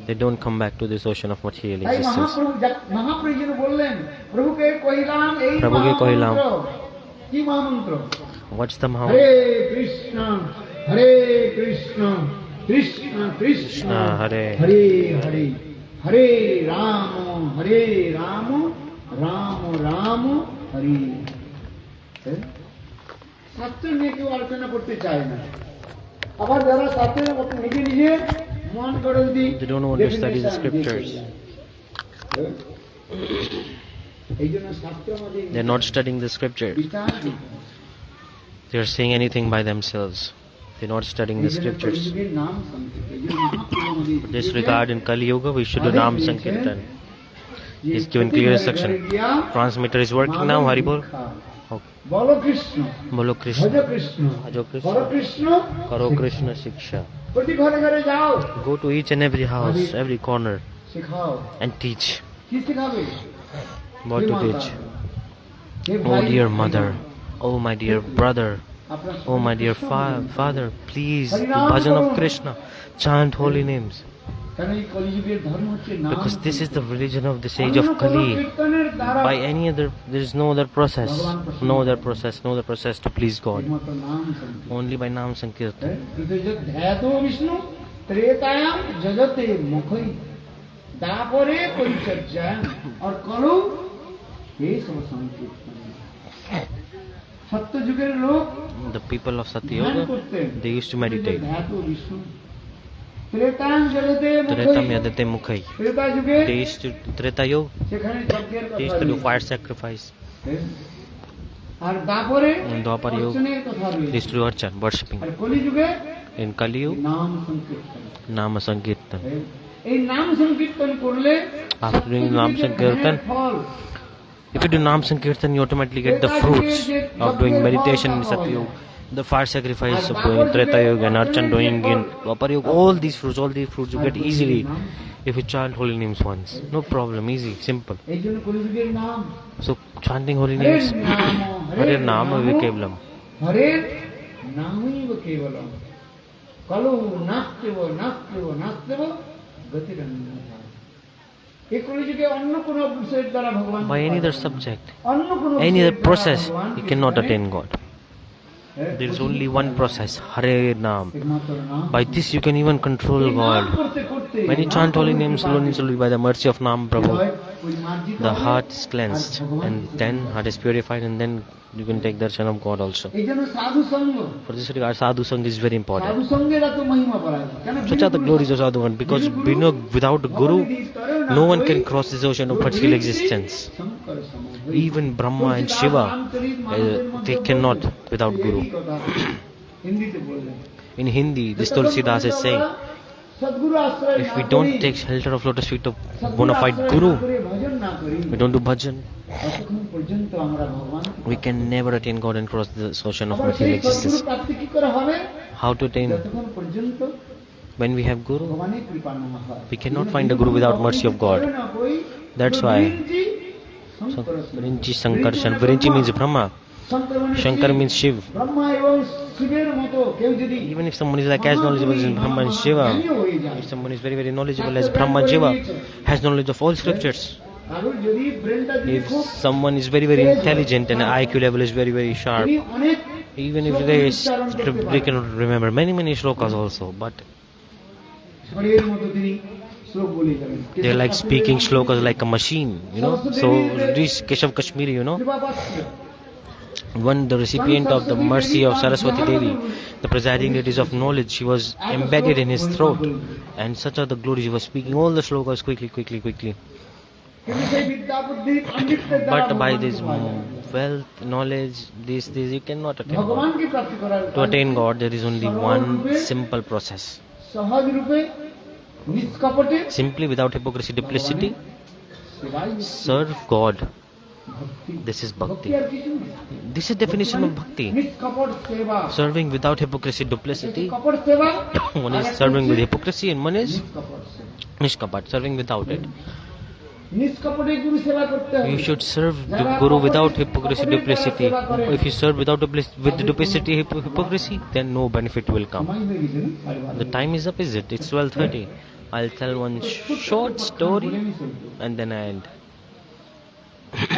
they don't come back to this ocean of material existence. Prabhu ke Kohilam. What's the Maha? Hare Krishna, Hare Krishna, Krishna Krishna, Hare Hare, Hare Rama, Rama Rama, Hare. শাস্ত্র নিয়ে কেউ আলোচনা করতে চায় না, আবার যারা শাস্ত্রের নিজে নিজে মন করে যদি they don't want to study the scriptures. They're not studying the scriptures. They are saying anything by themselves. They're not studying the scriptures. For this regard, in Kali Yuga, we should do Nam Sankirtan. He's given clear instruction. Transmitter is working now. Haribol. Bolo Krishna, Bolo Krishna, Bhajo Krishna, Karo Krishna Shiksha. Go to each and every house, every corner, and teach. What to teach? Oh dear mother, oh my dear brother, oh my dear father, please do bhajan of Krishna, chant holy names. Because this is the religion of this age of Kali. By any other, there is no other process, no other process to please God. Only by Nam Sankirtan. The people of Satyuga, they used to meditate. Tretam Yadate Mukhai. They used to do fire sacrifice. R দাপরে In Dwapar Yuga, অর্চনের কথা রয়েছে। they used to do archan, worshipping. আর কলিযুগে In Kali Yuga, নাম সংকীর্তন। Nama Sankirtan. এই নাম সংকীর্তন করলে After doing Nam Sankirtan, fall if you do Nam Sankirtan, you automatically get the fruits of doing meditation in Satyug, the fire sacrifice of doing Treta Yuga and Archan doing in Dwapar Yuga. All these fruits you get easily if you chant holy names once. No problem, easy, simple. এই জন্য কলিযুগের নাম So chanting holy names, Hare Nama Vikevalam. হরের নামৈব কেবলম কলো নাস্তেব নাস্তেব নাস্তেব গতিরন্যথা। এই কলিযুগে অন্য কোন বিষয়ের দ্বারা ভগবান By any other subject, অন্য কোন any other process, you cannot attain God. There is only one process, Hare Nam. By this you can even control God. When you chant holy names slowly by the mercy of Nam Prabhu, the heart is cleansed and then heart is purified and then you can take darshan of God also. এই জন্য সাধু সঙ্গ For this regard, sadhu sangha is very সাধু important. সঙ্গের এত মহিমা করা যায় কেন? Such are the glories of sadhu sangha because without a guru, no one can cross this ocean of material existence. Shankar সম Even Brahma and Shiva, they cannot without guru. হিন্দিতে বললেন In Hindi, this Tulsidas is saying, সদ্গুরু আশ্রয় if we don't take shelter of lotus feet of bona fide guru, ভজন না করি we don't do bhajan, ততক্ষণ পর্যন্ত আমরা ভগবান we can never attain God and cross the ocean of আবার সেই material সদ্গুরু existence. প্রাপ্তি কি করে হবে? How to attain? যতক্ষণ পর্যন্ত When we have guru, ভগবানের কৃপা না হয় we cannot find a guru without mercy of God. That's why Virinchi Sankarshan. Virinchi means Brahma. Shankar means Shiv. Brahma এবং শিবের মতো কেউ যদি Even if someone is like as knowledgeable as Brahma and Shiva, if someone is very knowledgeable as Brahma and Shiva, has knowledge of all scriptures, কারোর যদি ব্রেনটা যদি if someone is very intelligent and IQ level is very sharp, তিনি অনেক even if they cannot remember many shlokas also, but ঝড়ের মতো তিনি শ্লোক বলে যাবেন। they're like speaking shlokas like a machine, So this Keshav Kashmiri, কৃপা পাত্র When the recipient of the mercy of Saraswati Devi, the presiding deities of knowledge, she was embedded in his throat, and such are the glories. He was speaking all the shlokas quickly. কিন্তু সেই বিদ্যা বুদ্ধি পাণ্ডিত্যের দ্বারা But by ভগবানকে this পাওয়া যায়। wealth, knowledge, this you cannot attain God. ভগবানকে প্রাপ্তি করার To attain God, there is only one simple process. সহজ রূপে নিষ্কপটে Simply, without hypocrisy, duplicity, সেবাই serve God. ভক্তি। This is bhakti. আর কিছু না। This is definition of bhakti. নিষ্কপট সেবা। Serving without hypocrisy, duplicity. কপট সেবা One is serving with hypocrisy and one is নিষ্কপট সেবা। nishkapat, serving without it. নিষ্কপটে গুরু সেবা করতে হবে। You should serve the Guru without hypocrisy, duplicity. If you serve without with duplicity, hypocrisy, then no benefit will come. সময় হয়ে গেছে না? The time is up, is it? It's 12:30. I'll tell one short story and then I end.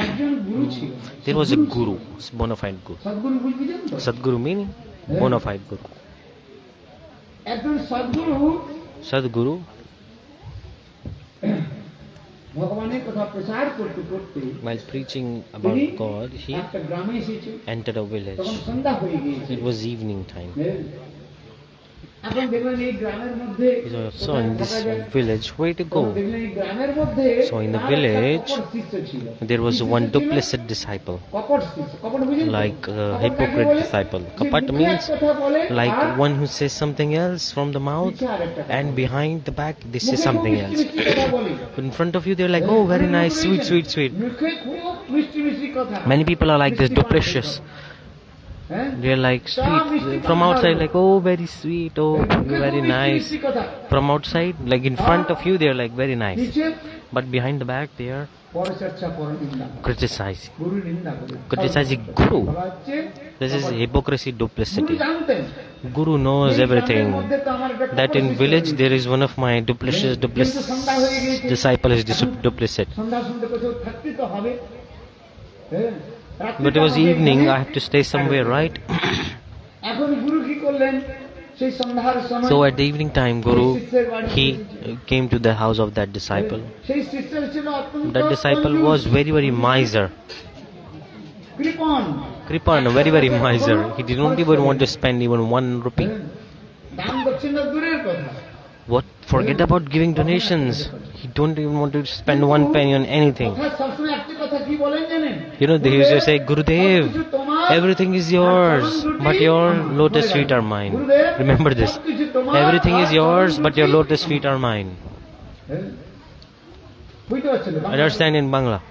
একজন গুরু ছিল। There was a guru, bona fide guru. সদ্গুরু বুঝবেন তো? Sadguru meaning bona fide guru. একজন সদ্গুরু Sadguru, ভগবানের কথা প্রচার করতে করতে while preaching about God, he একটা গ্রামে এসেছে। entered a তখন village. সন্ধ্যা হয়ে গিয়েছে। It was evening time. এখন দেখলেন এই গ্রামের মধ্যে So in this village, where to go? দেখলেন এই গ্রামের মধ্যে So in the তার village, একটা কপট শিষ্য ছিল। There was one duplicit disciple, কপট শিষ্য, কপট বুঝেন তো? like a কপট কাকে hypocrite বলে? disciple. যে Kapat মুখে means এক কথা বলে, like R one who says something else from the mouth, পিছে আরেকটা কথা and বলে। behind the back they say মুখে something খুব else. মিষ্টি কথা বলে। In front of you they're like, oh, very nice, sweet. মুখে খুব মিষ্টি মিষ্টি কথা। Many people are like this, মিষ্টি duplicitous. হ্যাঁ? They're like sweet. From outside, like, oh, very sweet, oh, মুখে very খুব মিষ্টি nice. মিষ্টি কথা। From outside, like in front of you, they're like very nice. নিচে But behind the back, they are পরচর্চা পরনিন্দা। criticizing. গুরু নিন্দা করে। Criticizing Guru. বলা হচ্ছে, This is hypocrisy, Guru duplicity. জানতেন Guru knows এই everything. গ্রামের মধ্যে তো আমার একটা That কপট in শিষ্য village রয়েছে। there is one of my duplicit disciple is duplicit. সন্ধ্যা সন্ধ্যা কোথাও থাকতে তো হবে। হ্যাঁ? রাত্রি But it was তখন evening, এখানে I have to stay somewhere, right? এখন গুরু কি করলেন? সেই সন্ধ্যার সময় So at the evening time, Guru, he came to the house of that disciple. সেই শিষ্যের ছিল অত্যন্ত That disciple was very miser. কৃপণ। Kripan, very miser. He did not even want to spend even 1 rupee. দান দক্ষিণা দূরের কথা। What? Forget about giving donations. He don't even want to spend 1 penny on anything. কথা সবসময় একটি কথা You know, they used to say, Gurudev, everything is yours, but your lotus feet are mine. Remember this. Everything is yours, but your lotus feet are mine. Understand in Bangla.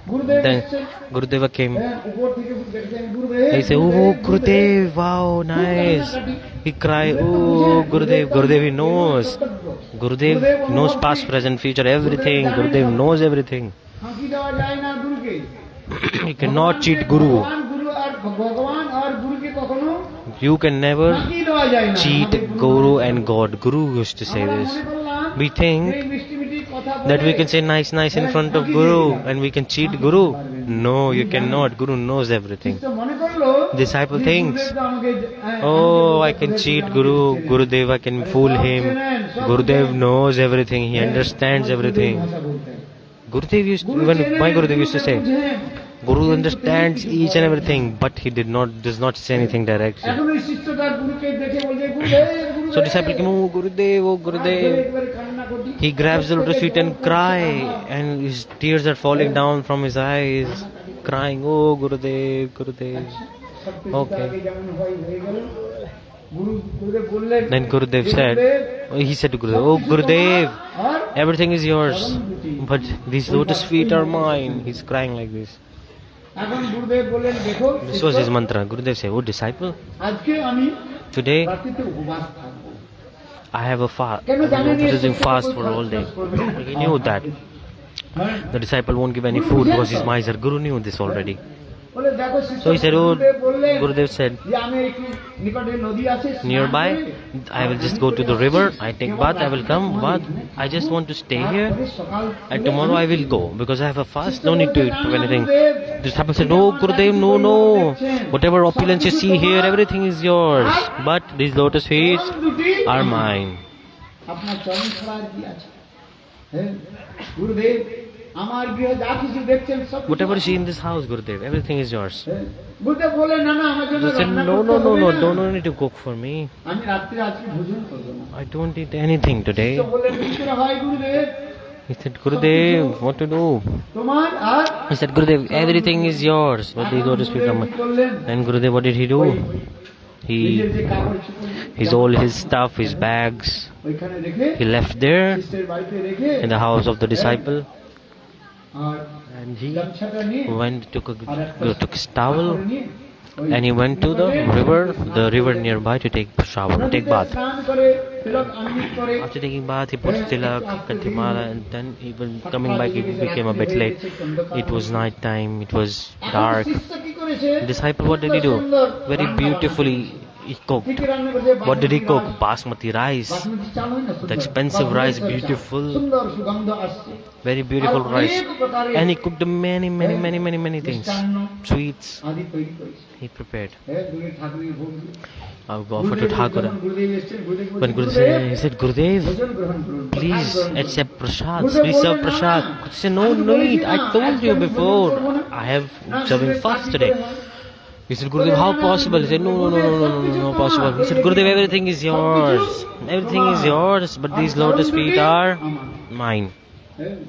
Then Gurudeva came. He said, oh Gurudev, wow, nice. He cried, oh Gurudev, Gurudev he knows. Gurudev knows past, present, future, everything. Gurudev knows everything. You cannot cheat Guru. You can never cheat Guru and God. Guru used to say this. We think that we can say nice in front of Guru and we can cheat Guru. No, you cannot. Guru knows everything. Disciple thinks, oh, I can cheat Guru. Gurudev, I can fool him. Gurudev knows everything. He understands everything. Gurudev used to, even my Gurudev used to say, Guru understands each and everything, but he does not say anything directly. So disciple came, oh Gurudev. He grabs the lotus feet and cry, and his tears are falling down from his eyes, crying, oh Gurudev, Gurudev. Okay. Then Gurudev said, he said to Gurudev, oh Gurudev, everything is yours, but these lotus feet are mine. He's crying like this. This was his mantra. Gurudev said, oh disciple, today I have a fast. I'm fast for all day. He knew that. The disciple won't give any food because he's miser. Guru knew this already. So he said, oh, Gurudev said, nearby, I will just go to the river, I take bath, I will come, bath, I just want to stay here, and tomorrow I will go, because I have a fast, no need to eat anything. The disciple said, no, Gurudev, no, whatever opulence you see here, everything is yours, but these lotus feet are mine. Whatever you see in this house, Gurudev, everything is yours. They said, no, don't need to cook for me. I don't eat anything today. He said, Gurudev, what to do? He said, Gurudev, everything is yours. But these lotus feet are mine. And Gurudev, what did he do? All his stuff, his bags, he left there in the house of the disciple. And he went took his towel and he went to the river nearby to take bath. After taking bath, he put tilak, kantimala, and then even coming back, he became a bit late. It was night time, it was dark. The disciple, what did he do? Very beautifully he cooked. What did he cook? Basmati rice. The expensive rice, beautiful, very beautiful rice. And he cooked many things. Sweets he prepared. I will offer to Thakura. When Gurudev said, Gurudev, please accept prasad, please serve prasad. He said, no need, I told you before, I have serving fast today. He said, Gurudev, how possible? He said, no possible. He said, Gurudev, everything is yours. Everything is yours, but these lotus feet are mine. He said,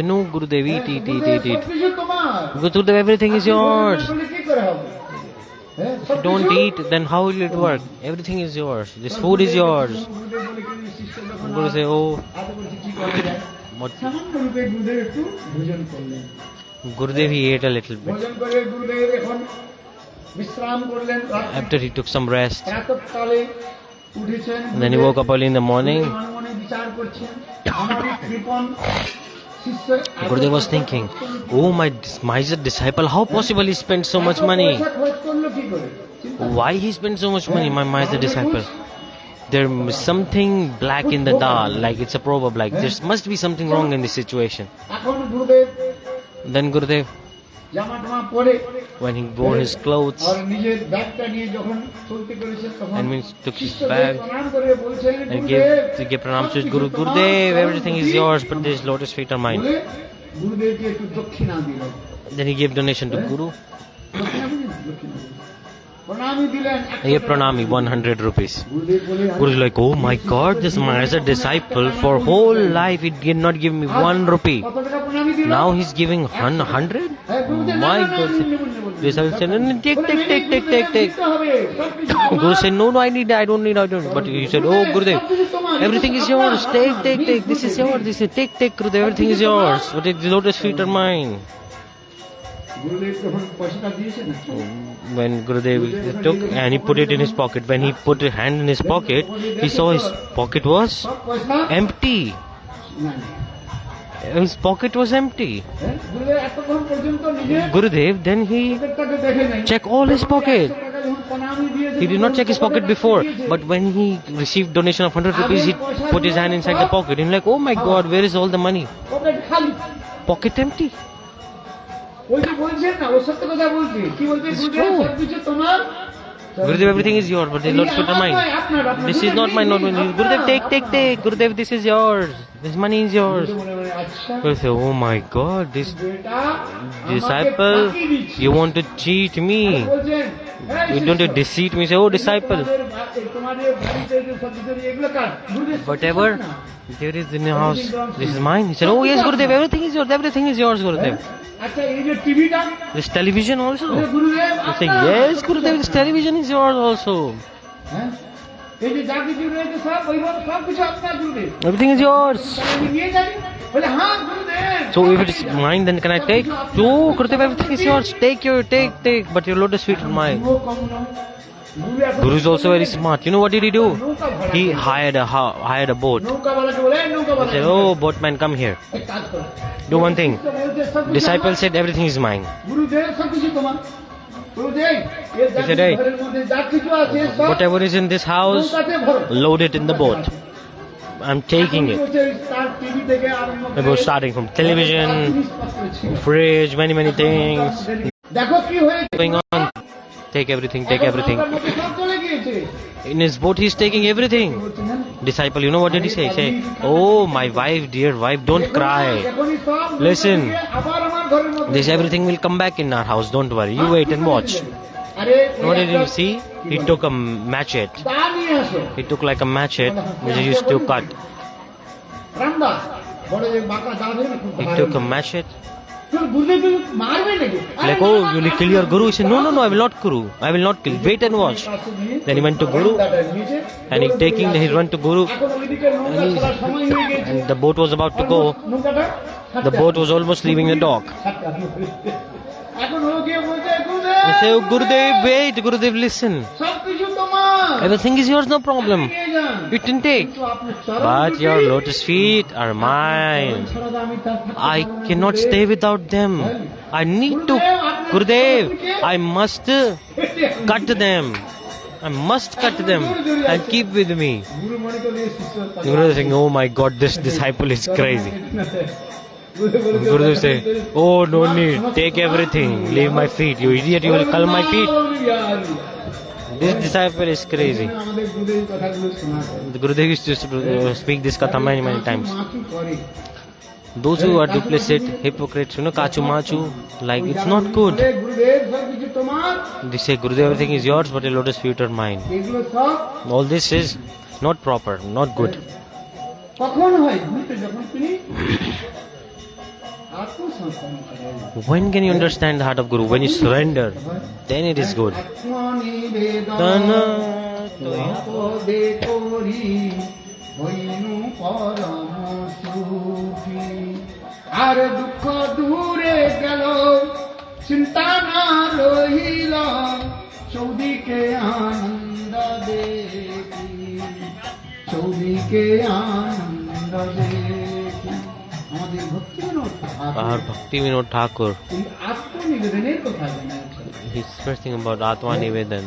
no, Gurudev, eat. Gurudev, everything is yours. If you don't eat, then how will it work? Everything is yours. This food is yours. Guru say, oh, what? Gurudev, he ate a little bit. After he took some rest, and then he woke up early in the morning. Gurudev was thinking, oh, my miser disciple, how possible he spent so much money? Why he spent so much money, my miser disciple? There is something black in the dal, like it's a proverb, like there must be something wrong in this situation. Then Gurudev, when he wore his clothes and when he took his bag and gave pranam to his Guru, Gurudev, everything is yours, but these lotus feet are mine. Then he gave donation to Guru. প্রণামী দিলেন Ye pranami, 100 rupees. Guru is like, oh my God, this man is a disciple. For whole life he did not give me 1 rupee. কত টাকা প্রণামী দিল Now he's giving 100? My God. Disciple said, no, no, take. Guru said, no, I don't need. But he said, oh Gurudev, everything is yours. Take. This is yours. This is take, Gurudev, everything is yours. But the lotus feet are mine. গুরুদেব যখন পয়সাটা দিয়েছেন When Gurudev took and he put it in his pocket, when he put his hand in his pocket, he saw his pocket was সব পয়সা empty. না His pocket was empty. গুরুদেব এতক্ষণ পর্যন্ত নিজে Gurudev, then he পকেটটাকে দেখে নাই checked all his pocket. টাকা যখন প্রণামী দিয়েছে He did not check his pocket before, but when he received donation of 100 rupees, he put his hand inside the pocket. And like, oh my God, where is all the money? Pocket খালি Pocket empty. ওই যে বলছেন না ও সত্য কথা বলছে কি বলছে It's গুরুদেব true. সবকিছু তোমার Gurudev, everything is yours, but the Lord's feet are mine. This is not mine, not mine. Gurudev, take. Gurudev, this is yours. This money is yours. মনে মনে আচ্ছা Gurudev say, oh my God, this এটা disciple, you want to cheat me. বলছেন You don't to deceive me. Say, oh disciple, তোমাদের বাড়িতে যে সবকিছু এগুলো কার গুরুদেব whatever there is in your house, this is mine. He said, oh yes Gurudev, everything is yours Gurudev. আচ্ছা এই যে টিভিটা This television also. গুরুদেব He said, yes Gurudev, this television is yours also. হ্যাঁ এই যে যা কিছু রয়েছে সব ওইভাবে সব কিছু আপনার গুরুদেব Everything is yours. আমি নিয়ে যাই বলে হ্যাঁ গুরুদেব So if it is mine, then can I take? No, Gurudev, everything is yours. Take. But your lotus feet are mine. ও কম নয় গুরু এখন Guru is also very smart. You know what did he do? He hired a boat. নৌকা বালাকে বলে এই নৌকা He Bala said, oh boatman, come here. এক কাজ করো Do one thing. বলছে সব কিছু Disciple said, everything is mine. গুরুদেব সব কিছু তোমার গুরুদেব এই যা He said, "Hey, ঘরের মধ্যে যা কিছু আছে সব Whatever is in this house, নৌকাতে ভরো load it in the boat. I'm taking it. তার টিভি থেকে আরম্ভ About starting from television, fridge, many things দেখো কি হয়েছে going on. Take everything. নৌকার মধ্যে সব চলে গিয়েছে In his boat, he's taking everything. বলছেন Disciple, you know what did he say? Say, oh my wife, dear wife, don't cry. এখনই সব Listen. আবার আমার ঘরের মধ্যে This everything will come back in our house. Don't worry. You wait and watch. আরে What did he see? He took a machete. দা নিয়ে আসো He took like a machete which he used to cut. রামদা বড় যে বাঁকা দা ধরে না খুব He took a machete. গুরুদেব মারবে নাকি Like, oh, you will kill your guru? He said, no, I will not guru. I will not kill. Wait and watch. Then he went to Guru and he went to Guru এখন ওইদিকে নৌকা চলার সময় হয়ে গেছে and the boat was about to go. নৌকাটা The boat was almost leaving the dock. এখন ও গিয়ে বলছে He গুরুদেব said, oh, Gurudev, wait. Gurudev, listen. সবকিছু তোমার Everything is yours, no problem. নিয়ে যান You can take. কিন্তু আপনার চরণ But দুটি your lotus feet are mine. ছাড়া তো আমি তার থাকতে I পারবো না। cannot stay without them. I need to. Gurudev, I must cut them. I must cut them and keep with me. গুরু মনে করলে এই শিষ্য তাকে- Gurudev is saying, oh my God, this disciple is crazy. গুরু বলে- Gurudev say, oh no need, take everything, leave my feet. You idiot, you will cull my feet. This disciple is crazy. আমাদের গুরুদেব এই কথাগুলো শোনাতেন। The Gurudev used to speak this katha many times. মা কি করে? Those who are duplicit, hypocrites, kachu machu, like it's not good. বলে, গুরুদেব সবকিছু তোমার They say, Gurudev, everything is yours, but your lotus feet are mine. এগুলো সব All this is not proper, not good. কখন হয় বুঝতে যখন তিনি আত্মসমর্পণ করেন When can you understand the heart of Guru? When you surrender, then it is good. আত্মনিবেদন পদে করি হইনু পরম সুখী আর দুঃখ দূরে গেল চিন্তা না রহিল চৌদিকে আনন্দ দেখি চৌদিকে আনন্দ দেখি আমাদের ভক্তি Our Bhakti Vinod Thakur, আত্মনিবেদনের কথা জানাচ্ছেন he's expressing about Atma Nivedan.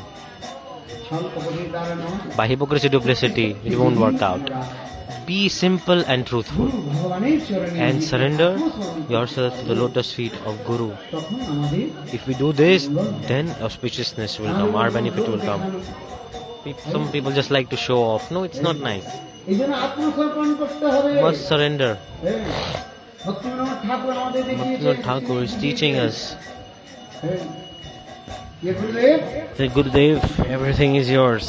ছল কপটের দ্বারা নয় By hypocrisy, duplicity, it won't work out. Be simple and truthful ভগবানের চরণে and surrender yourself to the lotus feet of Guru. তখন আমাদের If we do this, then auspiciousness will come, our benefit will come. Some people just like to show off. No, it's not nice. এই জন্য আত্মসমর্পণ করতে হবে Must surrender. Bhaktivinod ঠাকুর আমাদের দেখিয়েছেন Bhaktivinoda Thakur is teaching us. ये गुरुदेव Say, Gurudev, everything is yours.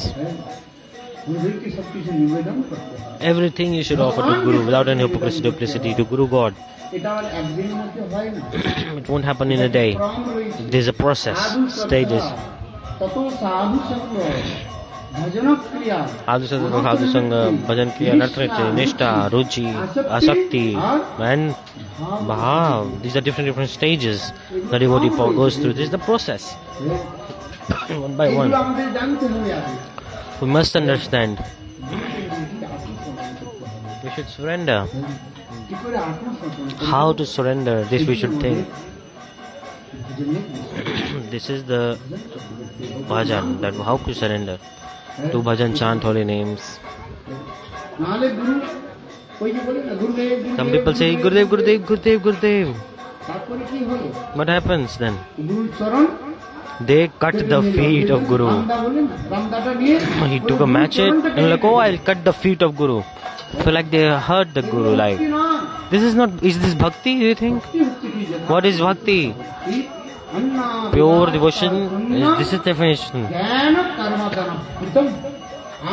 गुरुदेव की सब चीजें निवेदन करते हैं Everything you should offer to Guru without any hypocrisy, duplicity, to Guru God. এটা আর একদিনের মধ্যে হয় না It won't happen in a day. There's a process, stages. তত সাধু সঙ্গ ভজন ক্রিয়া Sadhu Sangha, Bhajan Kriya, Natriti, Nishtha, Ruci, Asakti, and Bhav. These are different stages the devotee goes through. This is the process. One by one. এগুলো আমাদের জানতে হবে আগে We must understand. We should surrender. কি করে আত্মসমর্পণ How to surrender, this we should think. This is the bhajan, that how to surrender. Do bhajan, chant holy names. নালে গুরু ওই যে বলে না গুরুদেব Some people say, Gurudev, Gurudev, Gurudev, Gurudev. তারপরে কি হলো What happens then? গুরুর চরণ They cut the feet of Guru. রামদা বলেন রামদাটা নিয়ে He took a machete and like, oh, I'll cut the feet of Guru. Feel like they hurt the Guru. Like, this is not, is this bhakti, do you think? What is bhakti? Pure devotion, this is definition. জ্ঞান কর্মদান হিতম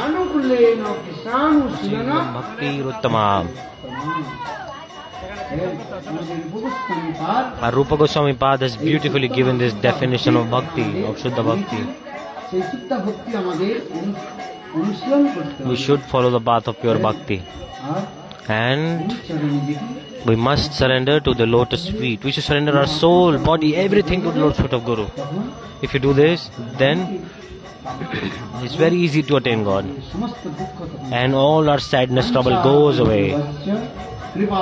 আনুকূলেন কৃষ্ণানুশীলন Bhakti Ruttama. Our Rupa Goswami Pad has beautifully given this definition of bhakti, of Shuddha Bhakti. সেই শুদ্ধ ভক্তি আমাদের অনুশীলন করতে হবে We should follow the path of pure bhakti. R And চরণে দেখি we must surrender to the lotus feet. We should surrender our soul, body, everything to the lotus feet of Guru. If you do this, then it's very easy to attain God. সমস্ত দুঃখ And all our sadness, trouble goes away. কৃপা